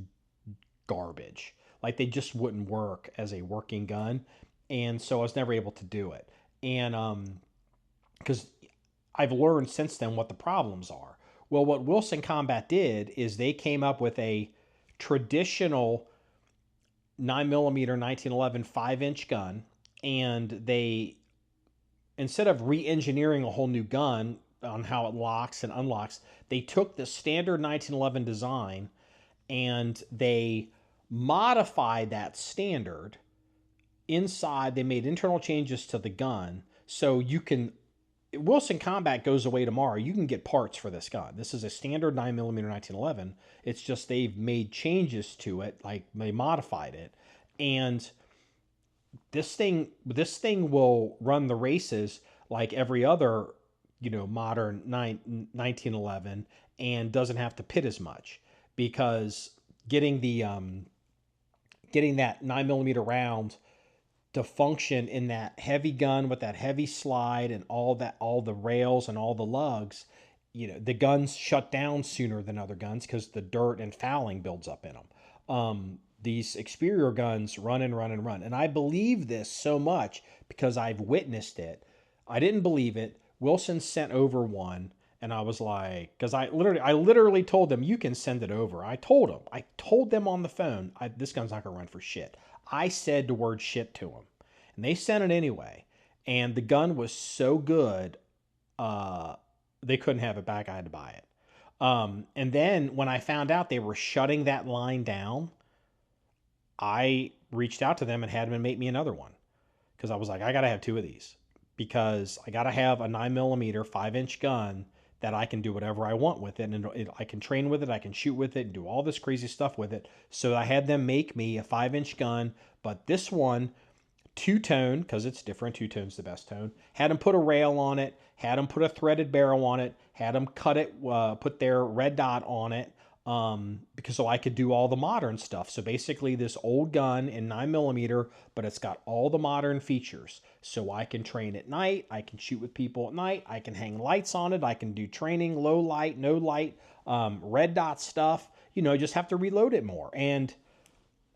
A: garbage. Like, they just wouldn't work as a working gun. And so I was never able to do it. And because I've learned since then what the problems are. Well, what Wilson Combat did is they came up with a traditional 9mm 1911 5-inch gun, and they, instead of re-engineering a whole new gun on how it locks and unlocks, they took the standard 1911 design and they modified that standard. Inside, they made internal changes to the gun, so you can, Wilson Combat goes away tomorrow. You can get parts for this gun. This is a standard 9mm 1911. It's just they've made changes to it, like they modified it. And this thing will run the races like every other, you know, modern 1911, and doesn't have to pit as much, because getting that 9mm round to function in that heavy gun with that heavy slide and all the rails and all the lugs, you know, the guns shut down sooner than other guns because the dirt and fouling builds up in them. These Experior guns run and run and run. And I believe this so much because I've witnessed it. I didn't believe it. Wilson sent over one, and I was like, because I literally told them, you can send it over. I told them on the phone, this gun's not gonna run for shit. I said the word shit to them, and they sent it anyway. And the gun was so good, they couldn't have it back. I had to buy it. And then when I found out they were shutting that line down, I reached out to them and had them make me another one, because I was like, I got to have two of these, because I got to have a 9mm 5-inch gun that I can do whatever I want with it. And I can train with it. I can shoot with it and do all this crazy stuff with it. So I had them make me a 5-inch gun, but this one, two-tone, because it's different. Two-tone's the best tone. Had them put a rail on it. Had them put a threaded barrel on it. Had them cut it, put their red dot on it, because so I could do all the modern stuff. So basically this old gun in 9mm, but it's got all the modern features. So I can train at night. I can shoot with people at night. I can hang lights on it. I can do training, low light, no light, red dot stuff. Just have to reload it more. And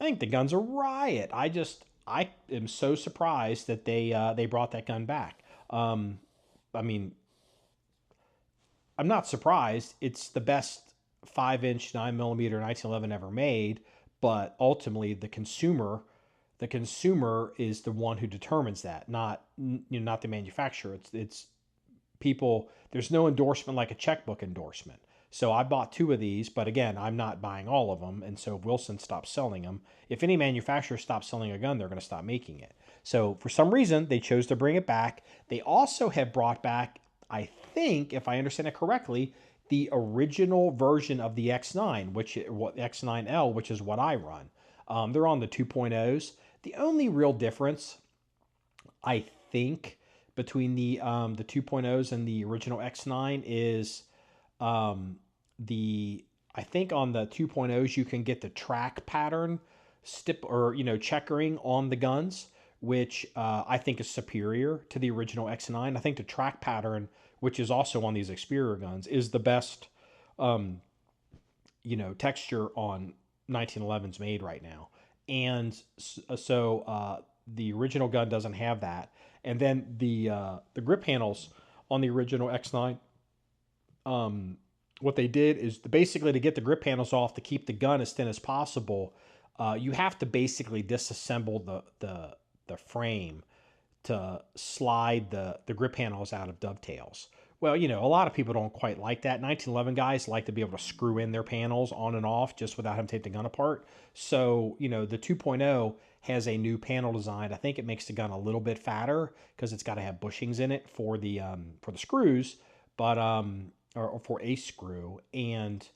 A: I think the gun's a riot. I am so surprised that they brought that gun back. I mean, I'm not surprised. It's the best 5-inch 9mm 1911 ever made, but ultimately the consumer is the one who determines that, not the manufacturer. It's people. There's no endorsement like a checkbook endorsement. So I bought two of these, but again, I'm not buying all of them. And so if Wilson stops selling them, if any manufacturer stops selling a gun, they're going to stop making it. So for some reason, they chose to bring it back. They also have brought back, I think, if I understand it correctly, the original version of the X9, X9L, which is what I run. They're on the 2.0s. The only real difference, I think, between the 2.0s and the original X9 is I think on the 2.0s you can get the track pattern checkering on the guns, which I think is superior to the original X9. I think the track pattern, which is also on these Experior guns, is the best texture on 1911s made right now. And so the original gun doesn't have that. And then the grip panels on the original X9, what they did is basically to get the grip panels off to keep the gun as thin as possible, you have to basically disassemble the frame to slide the grip panels out of dovetails. Well, a lot of people don't quite like that. 1911 guys like to be able to screw in their panels on and off just without having to take the gun apart. So, the 2.0 has a new panel design. I think it makes the gun a little bit fatter because it's got to have bushings in it for the screws, but or for a screw. And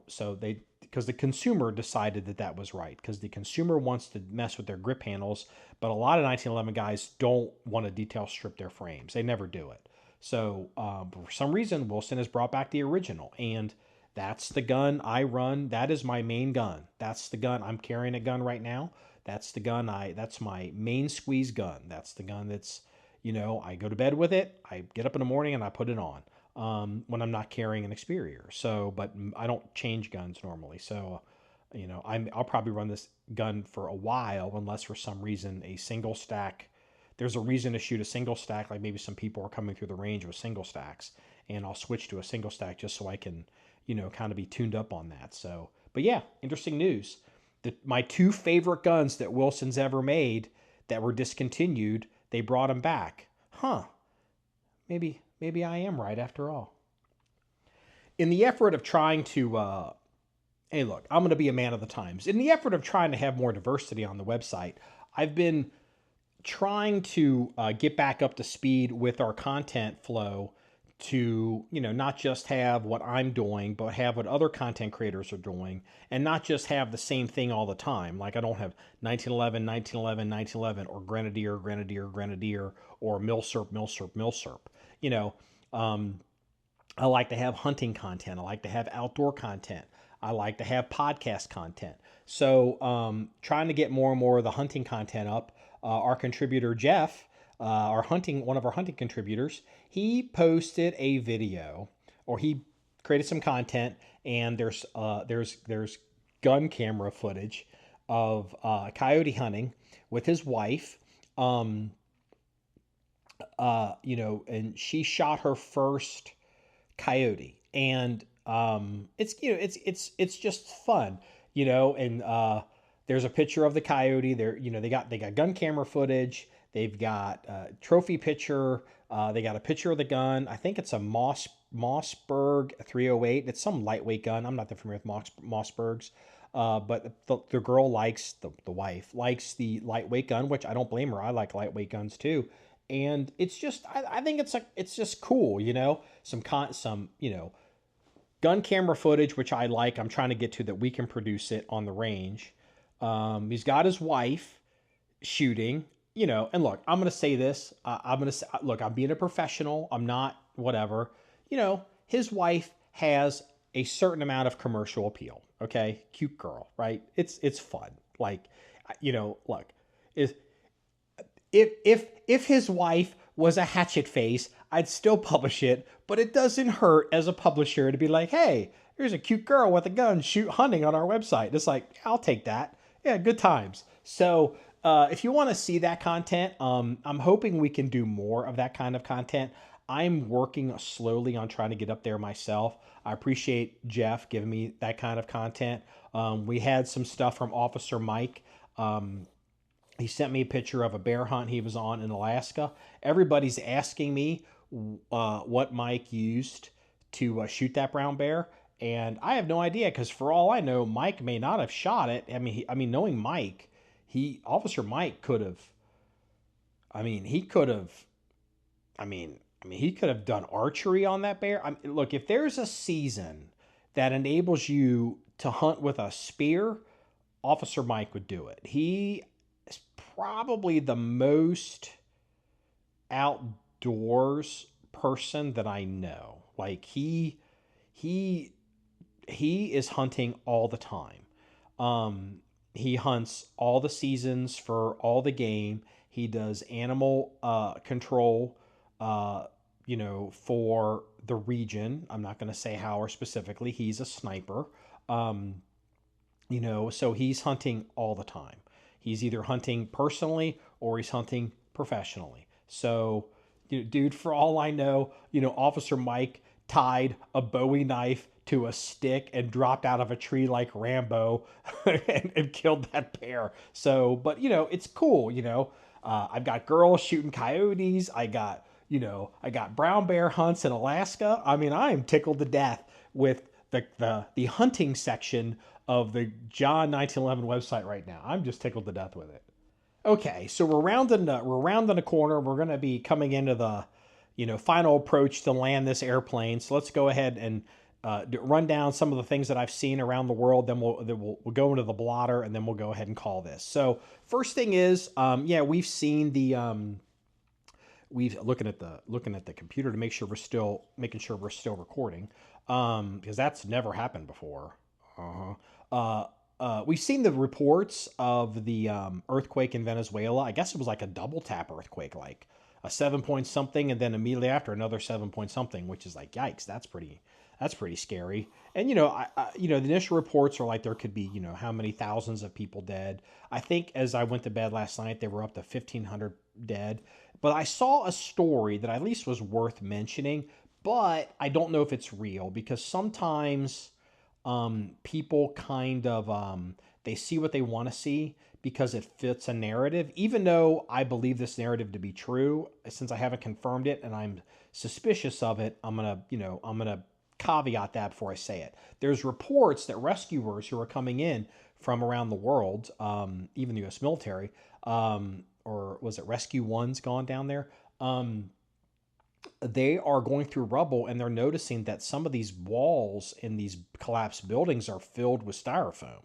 A: so because the consumer decided that was right, because the consumer wants to mess with their grip panels, but a lot of 1911 guys don't want to detail strip their frames. They never do it. So for some reason, Wilson has brought back the original, and that's the gun I run. That is my main gun. That's the gun. I'm carrying a gun right now. That's the gun that's my main squeeze gun. That's the gun that's, I go to bed with it. I get up in the morning and I put it on when I'm not carrying an Experior. So, but I don't change guns normally. So, I'll probably run this gun for a while, unless for some reason a single stack, there's a reason to shoot a single stack. Like maybe some people are coming through the range with single stacks, and I'll switch to a single stack just so I can, kind of be tuned up on that. So, but yeah, interesting news. My two favorite guns that Wilson's ever made that were discontinued, they brought them back. Huh. Maybe I am right after all. In the effort of trying to, hey, look, I'm going to be a man of the times. In the effort of trying to have more diversity on the website, I've been trying to get back up to speed with our content flow to, not just have what I'm doing, but have what other content creators are doing, and not just have the same thing all the time. Like I don't have 1911, 1911, 1911, or Grenadier, Grenadier, Grenadier, or MILSURP, MILSURP, MILSURP. I like to have hunting content. I like to have outdoor content. I like to have podcast content. So trying to get more and more of the hunting content up. Our contributor, Jeff, one of our hunting contributors, he posted a video, or he created some content, and there's gun camera footage of coyote hunting with his wife. And she shot her first coyote, and it's just fun, and there's a picture of the coyote. They got gun camera footage. They've got trophy picture. They got a picture of the gun. I think it's a Mossberg 308. It's some lightweight gun. I'm not that familiar with Mossbergs. But the girl likes, the wife likes the lightweight gun, which I don't blame her. I like lightweight guns too. And it's just, I think it's just cool, some gun camera footage, which I like. I'm trying to get to that we can produce it on the range. He's got his wife shooting, and look, I'm going to say this. Look, I'm being a professional. I'm not whatever, his wife has a certain amount of commercial appeal. Okay. Cute girl, right? It's fun. Like, look, if his wife was a hatchet face, I'd still publish it, but it doesn't hurt as a publisher to be like, hey, here's a cute girl with a gun hunting on our website. It's like, I'll take that. Yeah, good times. So if you want to see that content, I'm hoping we can do more of that kind of content. I'm working slowly on trying to get up there myself. I appreciate Jeff giving me that kind of content. We had some stuff from Officer Mike. He sent me a picture of a bear hunt he was on in Alaska. Everybody's asking me what Mike used to shoot that brown bear, and I have no idea, because for all I know, Mike may not have shot it. I mean, knowing Mike, Officer Mike could have. He could have done archery on that bear. Look, if there's a season that enables you to hunt with a spear, Officer Mike would do it. He is probably the most outdoors person that I know. Like, he is hunting all the time. He hunts all the seasons for all the game. He does animal control, for the region. I'm not going to say how or specifically. He's a sniper. So he's hunting all the time. He's either hunting personally or he's hunting professionally. So, dude, for all I know, Officer Mike tied a Bowie knife to a stick and dropped out of a tree like Rambo and killed that bear. So, but, it's cool, I've got girls shooting coyotes. I got brown bear hunts in Alaska. I am tickled to death with the hunting section of the John1911 website right now. I'm just tickled to death with it. Okay, so we're rounding a corner. We're going to be coming into the, final approach to land this airplane. So let's go ahead and run down some of the things that I've seen around the world. Then we'll go into the blotter, and then we'll go ahead and call this. So first thing is, we've seen the looking at the computer to make sure we're still recording, because that's never happened before. We've seen the reports of the earthquake in Venezuela. I guess it was like a double tap earthquake, like a 7 point something, and then immediately after another 7 point something, which is like, yikes, that's pretty scary. And the initial reports are like there could be how many thousands of people dead. I think as I went to bed last night, they were up to 1,500 dead. But I saw a story that at least was worth mentioning, but I don't know if it's real, because sometimes people kind of they see what they want to see because it fits a narrative. Even though I believe this narrative to be true, since I haven't confirmed it and I'm suspicious of it, I'm gonna caveat that before I say it. There's reports that rescuers who are coming in from around the world, even the U.S. military, or was it Rescue One's gone down there? They are going through rubble, and they're noticing that some of these walls in these collapsed buildings are filled with styrofoam.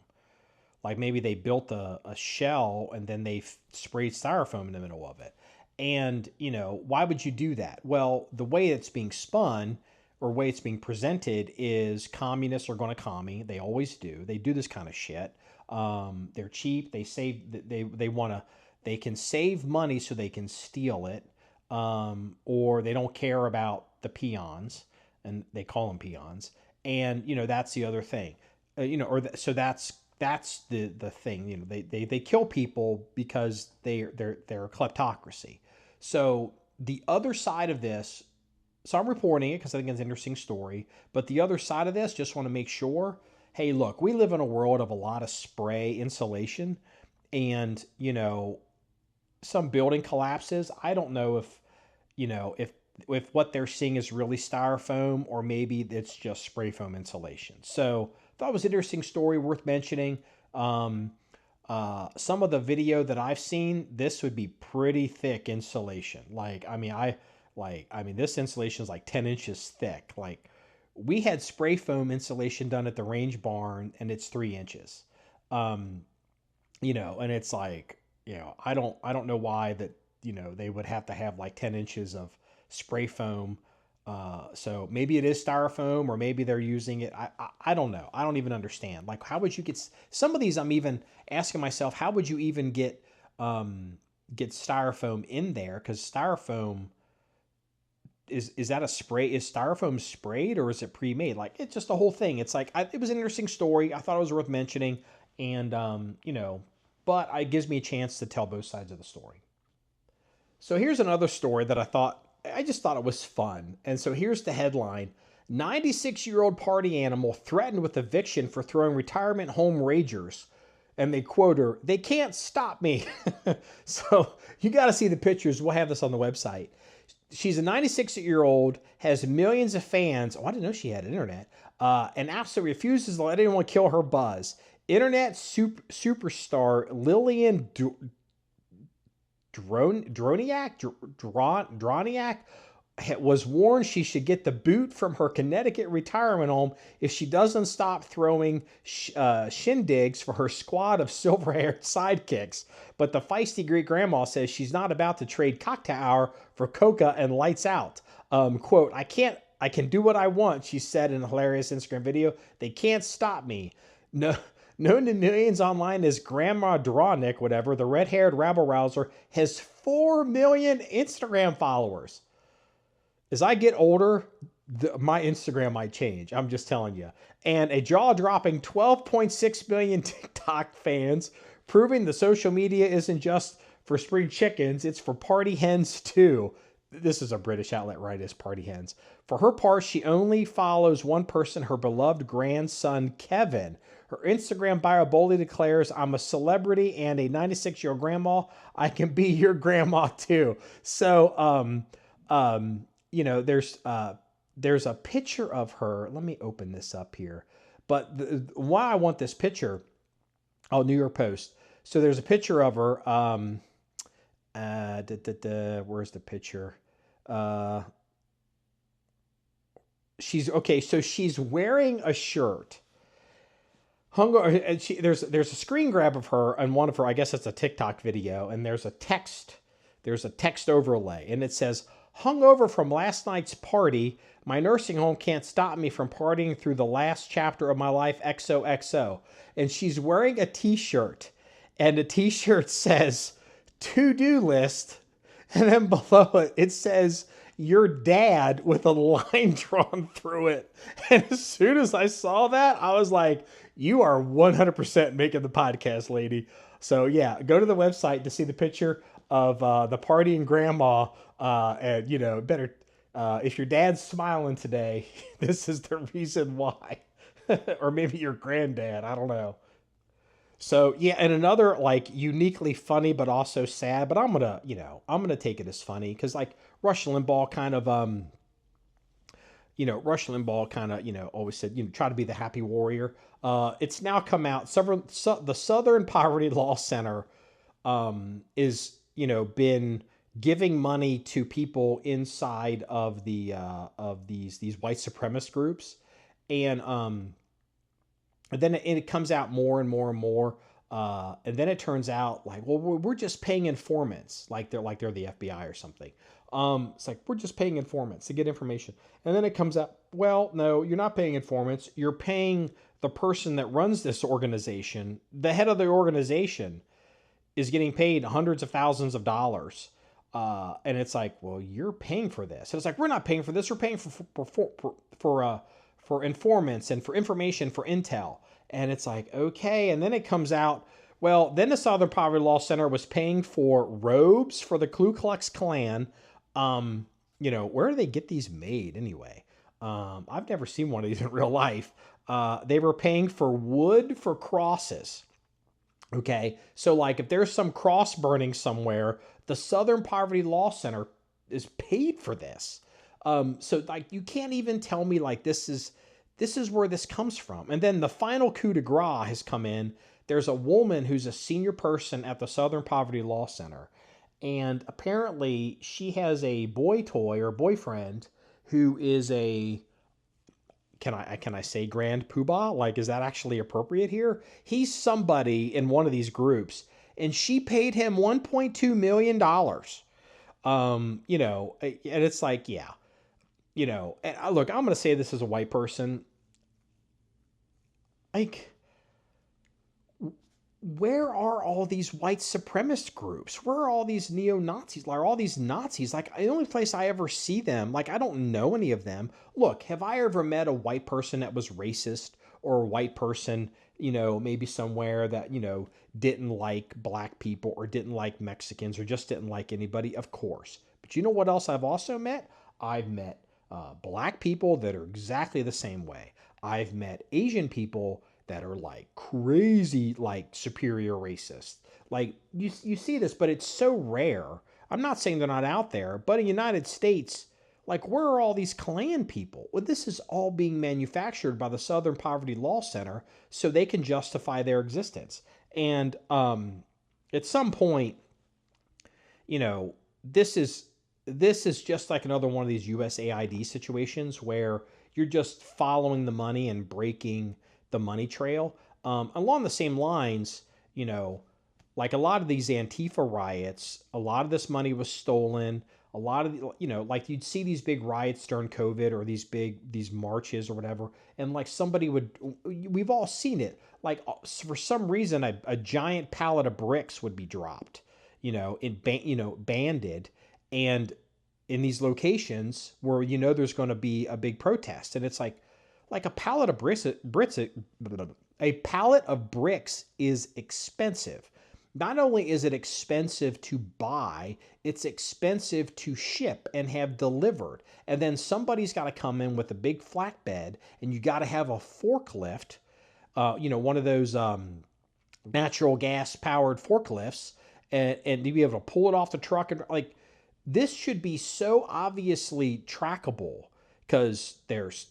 A: Like maybe they built a shell and then they sprayed styrofoam in the middle of it. And, why would you do that? Well, the way it's being spun or way it's being presented is communists are going to commie. They always do. They do this kind of shit. They're cheap. They save. They can save money so they can steal it. Or they don't care about the peons, and they call them peons. And that's the other thing. So that's the thing. They kill people because they're a kleptocracy. So the other side of this. So I'm reporting it because I think it's an interesting story. But the other side of this, just want to make sure, hey, look, we live in a world of a lot of spray insulation, and, some building collapses. I don't know if, if what they're seeing is really styrofoam or maybe it's just spray foam insulation. So thought it was an interesting story worth mentioning. Some of the video that I've seen, this would be pretty thick insulation. This insulation is like 10 inches thick. Like, we had spray foam insulation done at the range barn and it's 3 inches. And it's like, I don't know why that, they would have to have like 10 inches of spray foam. So maybe it is styrofoam, or maybe they're using it. I don't know. I don't even understand. Like, how would you get some of these? I'm even asking myself, how would you even get styrofoam in there? Because styrofoam is that a spray? Is styrofoam sprayed, or is it pre-made? Like, it's just the whole thing. It's like, it was an interesting story. I thought it was worth mentioning, and but it gives me a chance to tell both sides of the story. So here's another story that I just thought it was fun. And so here's the headline: 96-year-old party animal threatened with eviction for throwing retirement home ragers. And they quote her, "They can't stop me." So you got to see the pictures. We'll have this on the website. She's a 96-year-old, has millions of fans. Oh, I didn't know she had internet. And absolutely refuses to let anyone kill her buzz. Internet superstar Lillian Droniak was warned she should get the boot from her Connecticut retirement home if she doesn't stop throwing shindigs for her squad of silver-haired sidekicks. But the feisty great grandma says she's not about to trade cocktail hour for coca and lights out. Quote, I can do what I want, she said in a hilarious Instagram video. They can't stop me. No. Known to millions online as Grandma Dronick, whatever, the red-haired rabble-rouser has 4 million Instagram followers. As I get older, my Instagram might change. I'm just telling you. And a jaw-dropping 12.6 million TikTok fans, proving the social media isn't just for spring chickens, it's for party hens too. This is a British outlet, right, as party hens. For her part, she only follows one person, her beloved grandson, Kevin. Her Instagram bio boldly declares, "I'm a celebrity and a 96-year-old grandma. I can be your grandma too." So, there's a picture of her. Let me open this up here. But why I want this picture, New York Post. So there's a picture of her. Where's the picture? So she's wearing a shirt. There's a screen grab of her on one of her, I guess it's a TikTok video, and there's a text overlay, and it says, "Hungover from last night's party, my nursing home can't stop me from partying through the last chapter of my life, XOXO." And she's wearing a t-shirt, and the t-shirt says, "To-do list," and then below it says, "Your dad," with a line drawn through it. And as soon as I saw that, I was like, you are 100% making the podcast, lady. So yeah, go to the website to see the picture of the partying grandma. And better, if your dad's smiling today, this is the reason why. Or maybe your granddad, I don't know. So yeah, and another like uniquely funny but also sad, but I'm gonna take it as funny because like Rush Limbaugh kind of always said, try to be the happy warrior. It's now come out. The Southern Poverty Law Center is been giving money to people inside of the of these white supremacist groups, and then it comes out more and more and more. And then it turns out like, well, we're just paying informants, like they're the FBI or something. It's like, we're just paying informants to get information. And then it comes out, well, no, you're not paying informants. You're paying the person that runs this organization. The head of the organization is getting paid hundreds of thousands of dollars. And it's like, well, you're paying for this. And it's like, we're not paying for this. We're paying for informants and for information, for intel. And it's like, okay. And then it comes out, well, then the Southern Poverty Law Center was paying for robes for the Ku Klux Klan. Where do they get these made anyway? I've never seen one of these in real life. They were paying for wood for crosses. Okay, so like if there's some cross burning somewhere, the Southern Poverty Law Center is paid for this. So like you can't even tell me like this is where this comes from. And then the final coup de grace has come in. There's a woman who's a senior person at the Southern Poverty Law Center, and apparently she has a boy toy or boyfriend who is a, can I say grand poobah? Like, is that actually appropriate here? He's somebody in one of these groups, and she paid him $1.2 million. And it's like, yeah, and look, I'm going to say this as a white person. Like, where are all these white supremacist groups? Where are all these neo-Nazis? Like, are all these Nazis? Like, the only place I ever see them, like, I don't know any of them. Look, have I ever met a white person that was racist, or a white person, maybe somewhere that, didn't like black people or didn't like Mexicans or just didn't like anybody? Of course. But you know what else I've also met? I've met black people that are exactly the same way. I've met Asian people that are like crazy, like superior racist. Like you see this, but it's so rare. I'm not saying they're not out there, but in the United States, like where are all these Klan people? Well, this is all being manufactured by the Southern Poverty Law Center so they can justify their existence. And at some point, this is just like another one of these USAID situations where you're just following the money and breaking the money trail. Along the same lines, like a lot of these Antifa riots, a lot of this money was stolen. A lot of, like you'd see these big riots during COVID or these marches or whatever. And like we've all seen it. Like for some reason, a giant pallet of bricks would be dropped, banded. And in these locations where, there's going to be a big protest. And it's like a pallet of a pallet of bricks is expensive. Not only is it expensive to buy, it's expensive to ship and have delivered. And then somebody's got to come in with a big flatbed, and you got to have a forklift, one of those natural gas powered forklifts, and to be able to pull it off the truck. And like, this should be so obviously trackable because there's,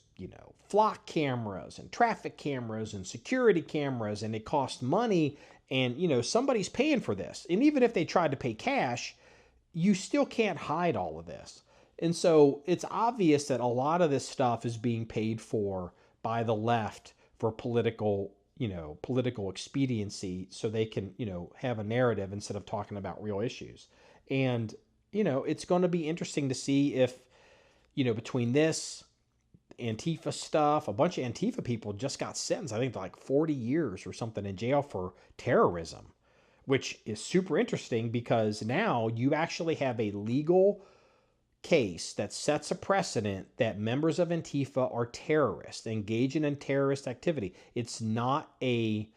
A: flock cameras and traffic cameras and security cameras, and it costs money. And, somebody's paying for this. And even if they tried to pay cash, you still can't hide all of this. And so it's obvious that a lot of this stuff is being paid for by the left for political expediency so they can, have a narrative instead of talking about real issues. And, it's going to be interesting to see if, between this, Antifa stuff, a bunch of Antifa people just got sentenced, I think, to like 40 years or something in jail for terrorism, which is super interesting because now you actually have a legal case that sets a precedent that members of Antifa are terrorists, engaging in terrorist activity. It's not a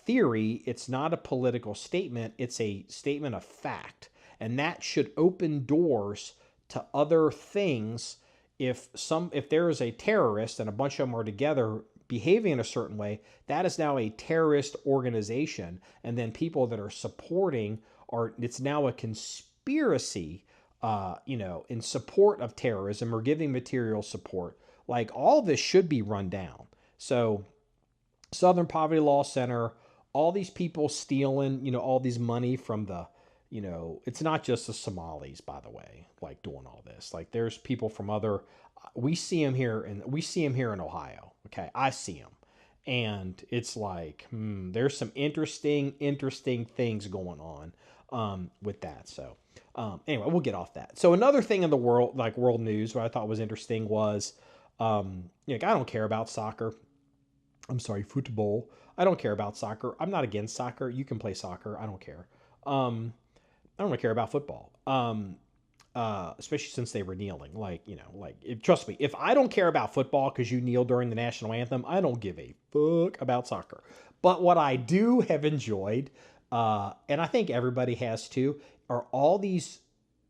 A: theory. It's not a political statement. It's a statement of fact. And that should open doors to other things. If there is a terrorist and a bunch of them are together behaving in a certain way, that is now a terrorist organization. And then people that are supporting it's now a conspiracy, in support of terrorism or giving material support. Like all this should be run down. So Southern Poverty Law Center, all these people stealing, all these money from the, it's not just the Somalis, by the way, like doing all this. Like there's people from we see them here in Ohio. Okay. I see them. And it's like, there's some interesting things going on with that. So anyway, we'll get off that. So another thing in the world, like world news, what I thought was interesting was, I don't care about soccer. I'm sorry, football. I don't care about soccer. I'm not against soccer. You can play soccer. I don't care. I don't really care about football. Especially since they were kneeling. Trust me, if I don't care about football because you kneel during the national anthem, I don't give a fuck about soccer. But what I do have enjoyed, and I think everybody has too, are all these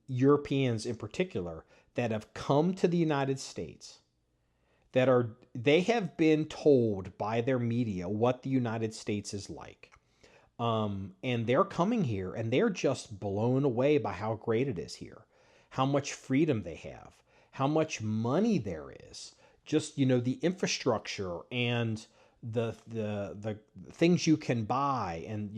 A: Europeans in particular that have come to the United States they have been told by their media what the United States is like. And they're coming here and they're just blown away by how great it is here, how much freedom they have, how much money there is, just, the infrastructure and the things you can buy, and,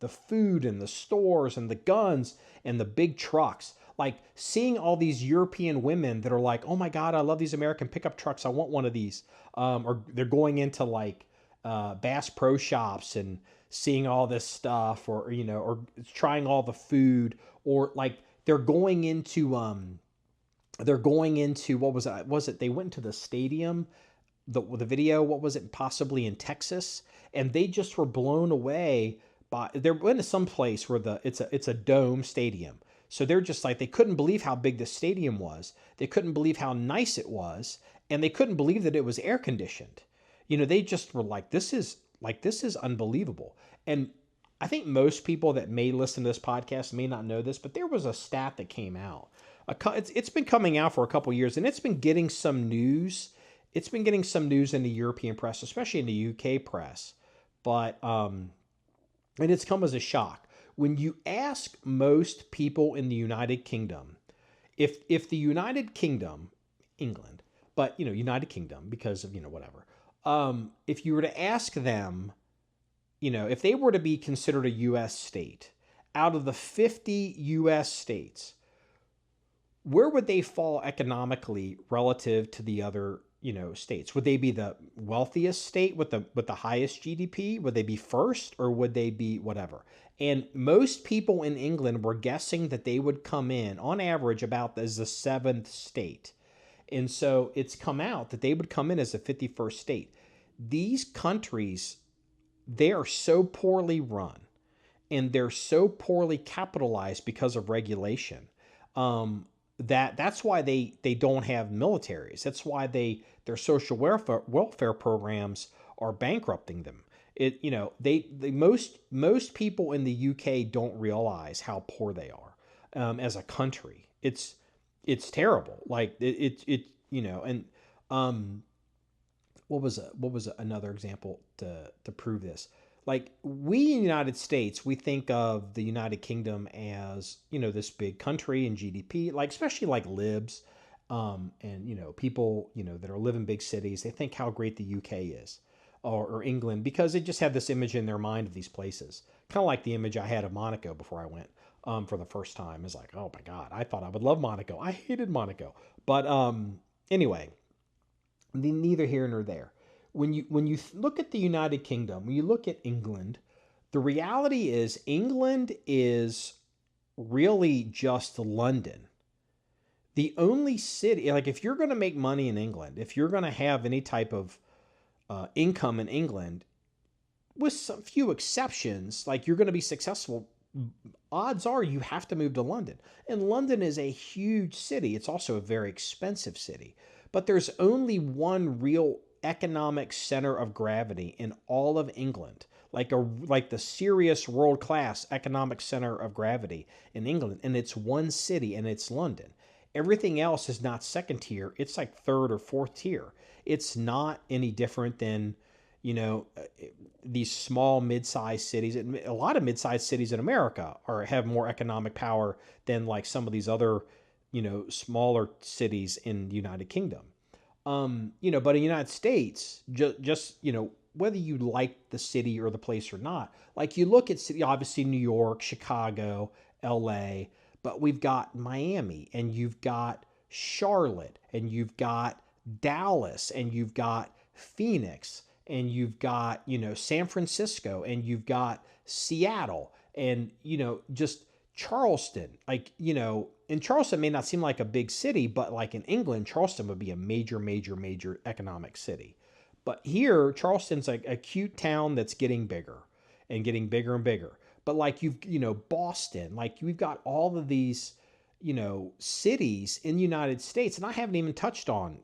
A: the food and the stores and the guns and the big trucks. Like seeing all these European women that are like, oh my God, I love these American pickup trucks. I want one of these. Or they're going into like Bass Pro Shops and seeing all this stuff, or or trying all the food, or like they're going into what was it? They went into the stadium, the video, what was it? Possibly in Texas, and they just were blown away by. They're into some place where it's a dome stadium. So they're just like, they couldn't believe how big the stadium was. They couldn't believe how nice it was, and they couldn't believe that it was air conditioned. They just were like, this is unbelievable. And I think most people that may listen to this podcast may not know this, but there was a stat that came out. It's been coming out for a couple years, and it's been getting some news. It's been getting some news in the European press, especially in the UK press. But and it's come as a shock. When you ask most people in the United Kingdom, if the United Kingdom, England, but United Kingdom because of whatever, if you were to ask them, if they were to be considered a U.S. state, out of the 50 U.S. states, where would they fall economically relative to the other states? Would they be the wealthiest state with the highest GDP? Would they be first, or would they be whatever? And most people in England were guessing that they would come in on average about as the 7th state. And so it's come out that they would come in as the 51st state. These countries, they are so poorly run and they're so poorly capitalized because of regulation. That's why they don't have militaries. That's why their social welfare programs are bankrupting them. Most people in the UK don't realize how poor they are as a country. It's terrible. Like and what was another example to prove this? Like, we in the United States, we think of the United Kingdom as, this big country in GDP, like especially like libs, and, people, that are live in big cities, they think how great the UK is, or England, because they just have this image in their mind of these places. Kind of like the image I had of Monaco before I went for the first time. Is like, oh my God, I thought I would love Monaco. I hated Monaco. But anyway, neither here nor there. When you look at the United Kingdom, when you look at England, the reality is England is really just London. The only city, like if you're going to make money in England, if you're going to have any type of income in England, with some few exceptions, like you're going to be successful, odds are you have to move to London. And London is a huge city. It's also a very expensive city. But there's only one real economic center of gravity in all of England, like the serious world-class economic center of gravity in England, and it's one city, and it's London. Everything else is not second tier, it's like third or fourth tier. It's not any different than these small mid-sized cities. A lot of mid-sized cities in America have more economic power than like some of these other smaller cities in the United Kingdom. But in the United States, just whether you like the city or the place or not, like you look at city, obviously New York, Chicago, LA, but we've got Miami, and you've got Charlotte, and you've got Dallas, and you've got Phoenix, and you've got, San Francisco, and you've got Seattle, and, just Charleston, and Charleston may not seem like a big city, but like in England, Charleston would be a major, major, major economic city. But here, Charleston's like a cute town that's getting bigger and getting bigger and bigger. But like Boston, like we've got all of these, cities in the United States, and I haven't even touched on,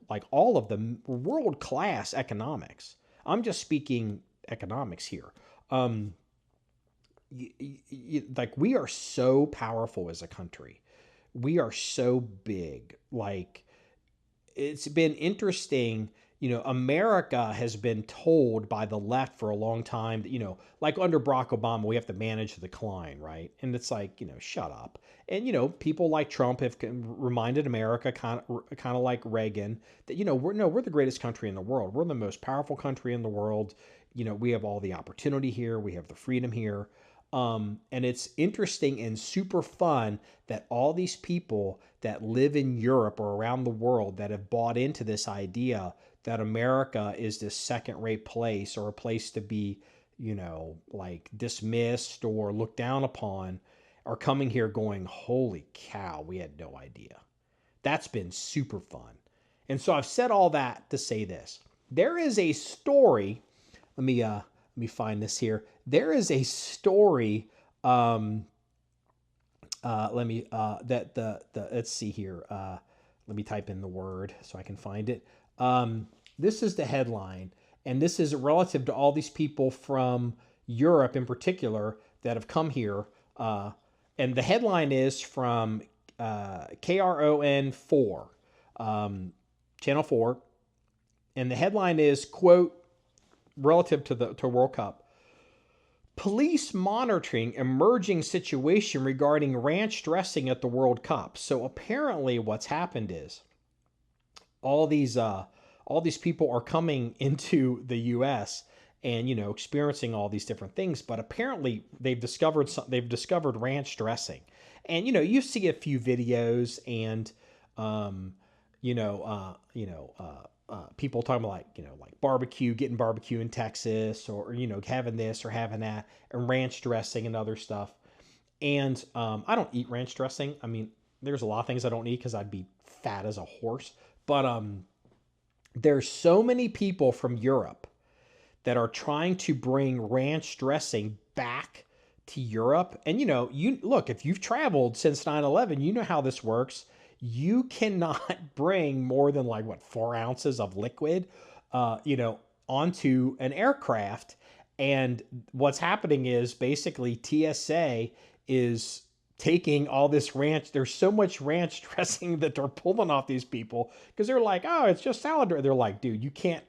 A: like all of the world-class economics. I'm just speaking economics here. Like we are so powerful as a country. We are so big. Like it's been interesting. America has been told by the left for a long time that, like under Barack Obama, we have to manage the decline, right? And it's like, shut up. And, people like Trump have reminded America, kind of like Reagan, that, we're the greatest country in the world. We're the most powerful country in the world. We have all the opportunity here. We have the freedom here. And it's interesting and super fun that all these people that live in Europe or around the world that have bought into this idea that America is this second-rate place or a place to be, like dismissed or looked down upon, are coming here going, holy cow, we had no idea. That's been super fun. And so I've said all that to say this. There is a story. Let me find this here. There is a story. Let's see here. Let me type in the word so I can find it. This is the headline, and this is relative to all these people from Europe in particular that have come here. And the headline is from KRON 4, Channel 4, and the headline is, quote, relative to World Cup, police monitoring emerging situation regarding ranch dressing at the World Cup. So apparently what's happened is all these people are coming into the U.S. and, experiencing all these different things, but apparently they've discovered ranch dressing. And, you see a few videos and, people talking about like barbecue, getting barbecue in Texas, or, having this or having that, and ranch dressing and other stuff. And I don't eat ranch dressing. I mean, there's a lot of things I don't eat because I'd be fat as a horse. But there's so many people from Europe that are trying to bring ranch dressing back to Europe. And, look, if you've traveled since 9/11, you know how this works. You cannot bring more than 4 ounces of liquid, onto an aircraft. And what's happening is basically TSA is taking all this ranch. There's so much ranch dressing that they're pulling off these people because they're like, oh, it's just salad. They're like, dude, you can't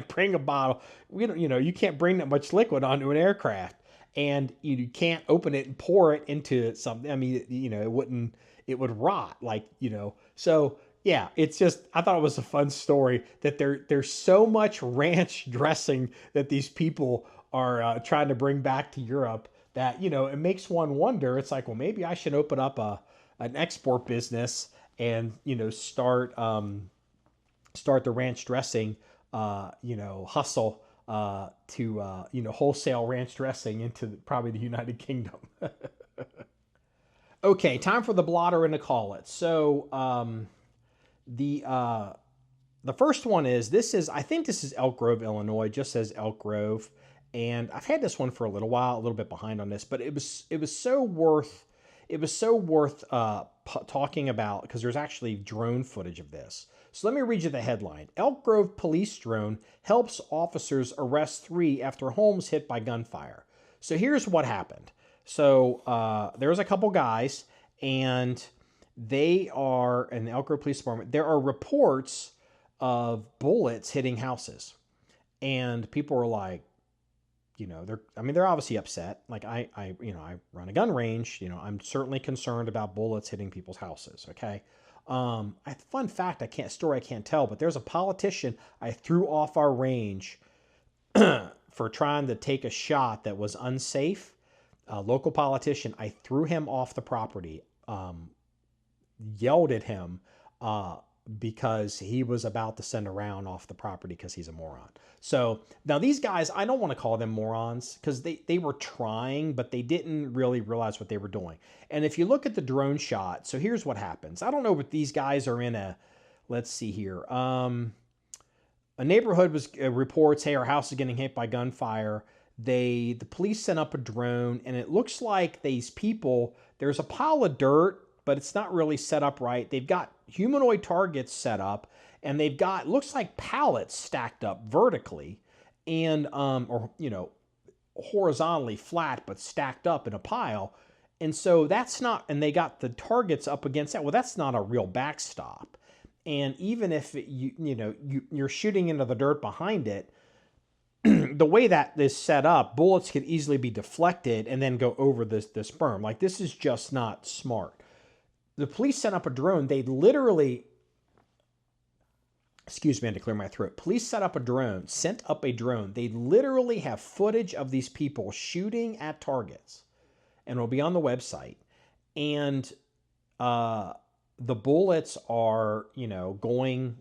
A: bring a bottle. You can't bring that much liquid onto an aircraft, and you can't open it and pour it into something. I mean, it would rot, so yeah, it's just, I thought it was a fun story that there's so much ranch dressing that these people are trying to bring back to Europe that, it makes one wonder. It's like, well, maybe I should open up an export business and, start the ranch dressing, hustle, to, wholesale ranch dressing into probably the United Kingdom. Okay, time for the blotter and the call it. So the first one is I think this is Elk Grove, Illinois. It just says Elk Grove, and I've had this one for a little while, a little bit behind on this, but it was so worth talking about because there's actually drone footage of this. So let me read you the headline: Elk Grove police drone helps officers arrest 3 after homes hit by gunfire. So here's what happened. So there's a couple guys, and they are in the Elk Grove Police Department. There are reports of bullets hitting houses, and people are like, they're obviously upset. Like I run a gun range. I'm certainly concerned about bullets hitting people's houses. Okay. Fun fact, I can't tell, but there's a politician I threw off our range for trying to take a shot that was unsafe. A local politician, I threw him off the property, yelled at him because he was about to send a round off the property because he's a moron. So now these guys, I don't want to call them morons because they were trying, but they didn't really realize what they were doing. And if you look at the drone shot, so here's what happens. I don't know what these guys are in let's see here. A neighborhood reports, hey, our house is getting hit by gunfire. The police sent up a drone, and it looks like these people, there's a pile of dirt, but it's not really set up right. They've got humanoid targets set up, and they've got, looks like pallets stacked up vertically and, horizontally flat, but stacked up in a pile. And so that's not, and they got the targets up against that. Well, that's not a real backstop. And even if you're shooting into the dirt behind it, the way that is set up, bullets could easily be deflected and then go over this berm. Like, this is just not smart. The police sent up a drone. They literally, excuse me, I had to clear my throat. Police sent up a drone. They literally have footage of these people shooting at targets, and it'll be on the website. And the bullets are, going,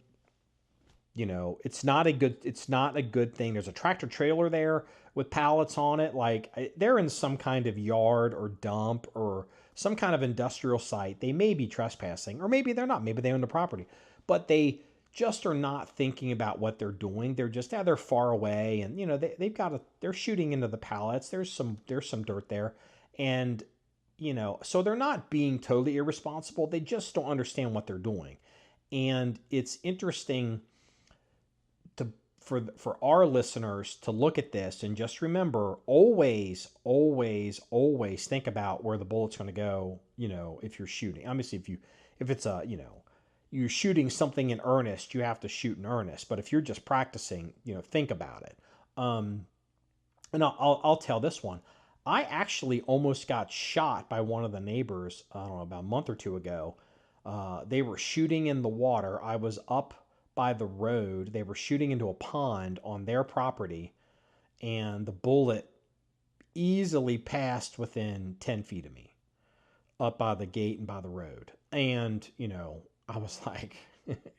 A: it's not a good thing. There's a tractor trailer there with pallets on it. Like, they're in some kind of yard or dump or some kind of industrial site. They may be trespassing, or maybe they're not. Maybe they own the property, but they just are not thinking about what they're doing. They're just, they're far away, and they're shooting into the pallets. There's some dirt there, and so they're not being totally irresponsible. They just don't understand what they're doing. And it's interesting for our listeners to look at this and just remember, always think about where the bullet's going to go, if you're shooting. Obviously, if it's you're shooting something in earnest, you have to shoot in earnest. But if you're just practicing, think about it. And I'll tell this one. I actually almost got shot by one of the neighbors, I don't know, about a month or two ago. They were shooting in the water. I was up by the road. They were shooting into a pond on their property, and the bullet easily passed within 10 feet of me, up by the gate and by the road. And, I was like,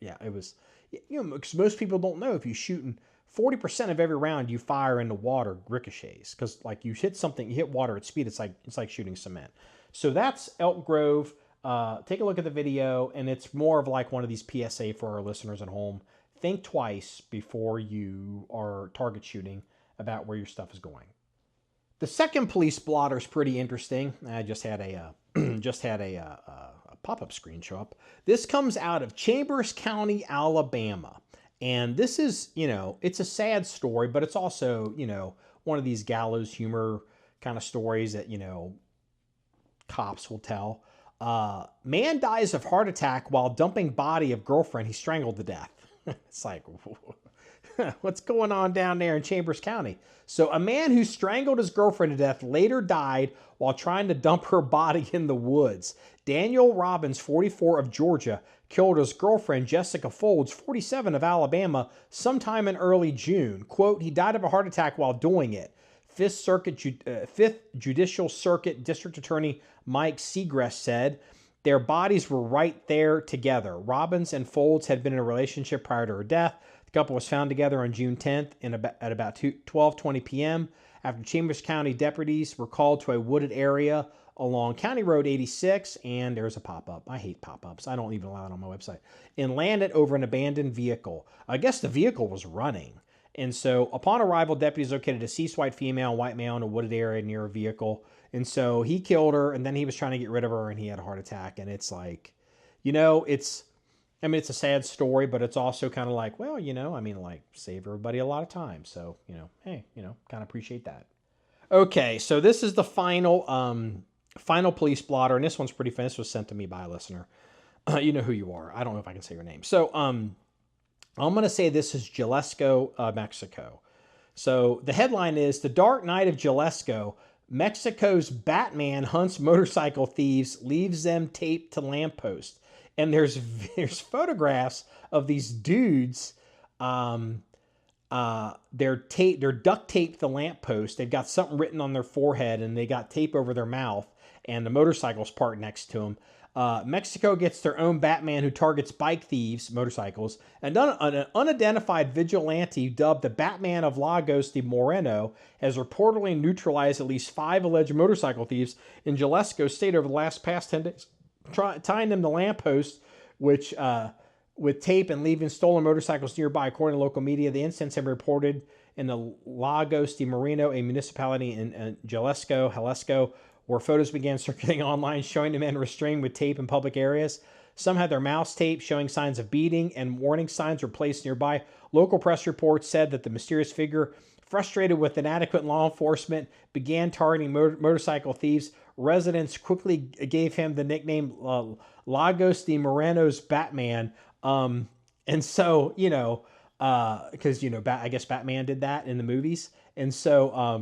A: yeah, it was, because most people don't know, if you shoot in 40% of every round you fire into water ricochets, because like you hit water at speed. It's like shooting cement. So that's Elk Grove. Take a look at the video, and it's more of like one of these PSA for our listeners at home. Think twice before you are target shooting about where your stuff is going. The second police blotter is pretty interesting. I just had a pop-up screen show up. This comes out of Chambers County, Alabama. And this is, it's a sad story, but it's also, one of these gallows humor kind of stories that, cops will tell. Man dies of heart attack while dumping body of girlfriend he strangled to death. It's like, what's going on down there in Chambers County? So a man who strangled his girlfriend to death later died while trying to dump her body in the woods. Daniel Robbins, 44, of Georgia, killed his girlfriend, Jessica Folds, 47, of Alabama, sometime in early June. Quote, he died of a heart attack while doing it. Fifth Judicial Circuit District Attorney Mike Segrest said their bodies were right there together. Robbins and Folds had been in a relationship prior to her death. The couple was found together on June 10th at about 12:20 p.m. after Chambers County deputies were called to a wooded area along County Road 86, and there's a pop-up. I hate pop-ups. I don't even allow it on my website. And landed over an abandoned vehicle. I guess the vehicle was running. And so upon arrival, deputies located a deceased white female and white male in a wooded area near a vehicle. And so he killed her, and then he was trying to get rid of her, and he had a heart attack. And it's like, it's a sad story, but it's also kind of like, well, save everybody a lot of time. So, hey, kind of appreciate that. Okay, so this is the final police blotter, and this one's pretty fun. This was sent to me by a listener. You know who you are. I don't know if I can say your name. So, I'm going to say this is Jalisco, Mexico. So the headline is, The Dark Night of Jalisco, Mexico's Batman hunts motorcycle thieves, leaves them taped to lamppost. And there's photographs of these dudes. They're duct taped to the lamppost. They've got something written on their forehead, and they got tape over their mouth, and the motorcycle's parked next to them. Mexico gets their own Batman who targets bike thieves, motorcycles, and an unidentified vigilante dubbed the Batman of Lagos de Moreno has reportedly neutralized at least 5 alleged motorcycle thieves in Jalisco state over the past 10 days, tying them to lampposts, which with tape, and leaving stolen motorcycles nearby. According to local media, the incidents have been reported in the Lagos de Moreno, a municipality in Jalisco, where photos began circulating online showing the men restrained with tape in public areas. Some had their mouths taped, showing signs of beating, and warning signs were placed nearby. Local press reports said that the mysterious figure, frustrated with inadequate law enforcement, began targeting motorcycle thieves. Residents quickly gave him the nickname Lagos de Moreno's Batman. And so, you know, because, you know, I guess Batman did that in the movies. And so,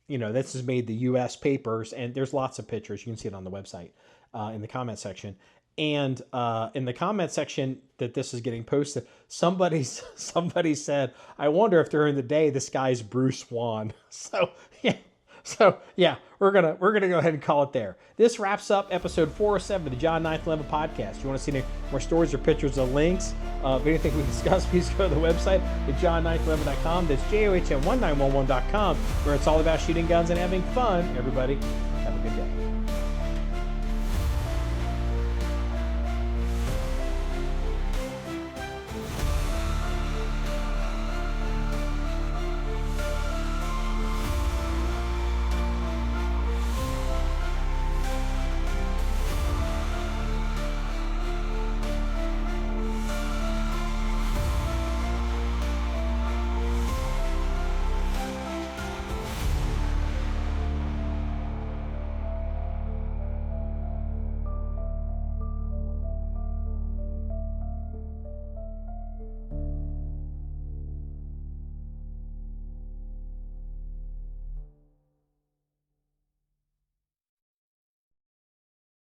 A: you know, this has made the U.S. papers, and there's lots of pictures. You can see it on the website in the comment section. And in the comment section that this is getting posted, somebody said, "I wonder if during the day this guy's Bruce Juan." So yeah, we're gonna go ahead and call it there. This wraps up episode 407 of the John1911 Podcast. You want to see any more stories or pictures or links of anything we discussed, please go to the website at john1911.com. That's JOHN1911.com, where it's all about shooting guns and having fun. Everybody, have a good day.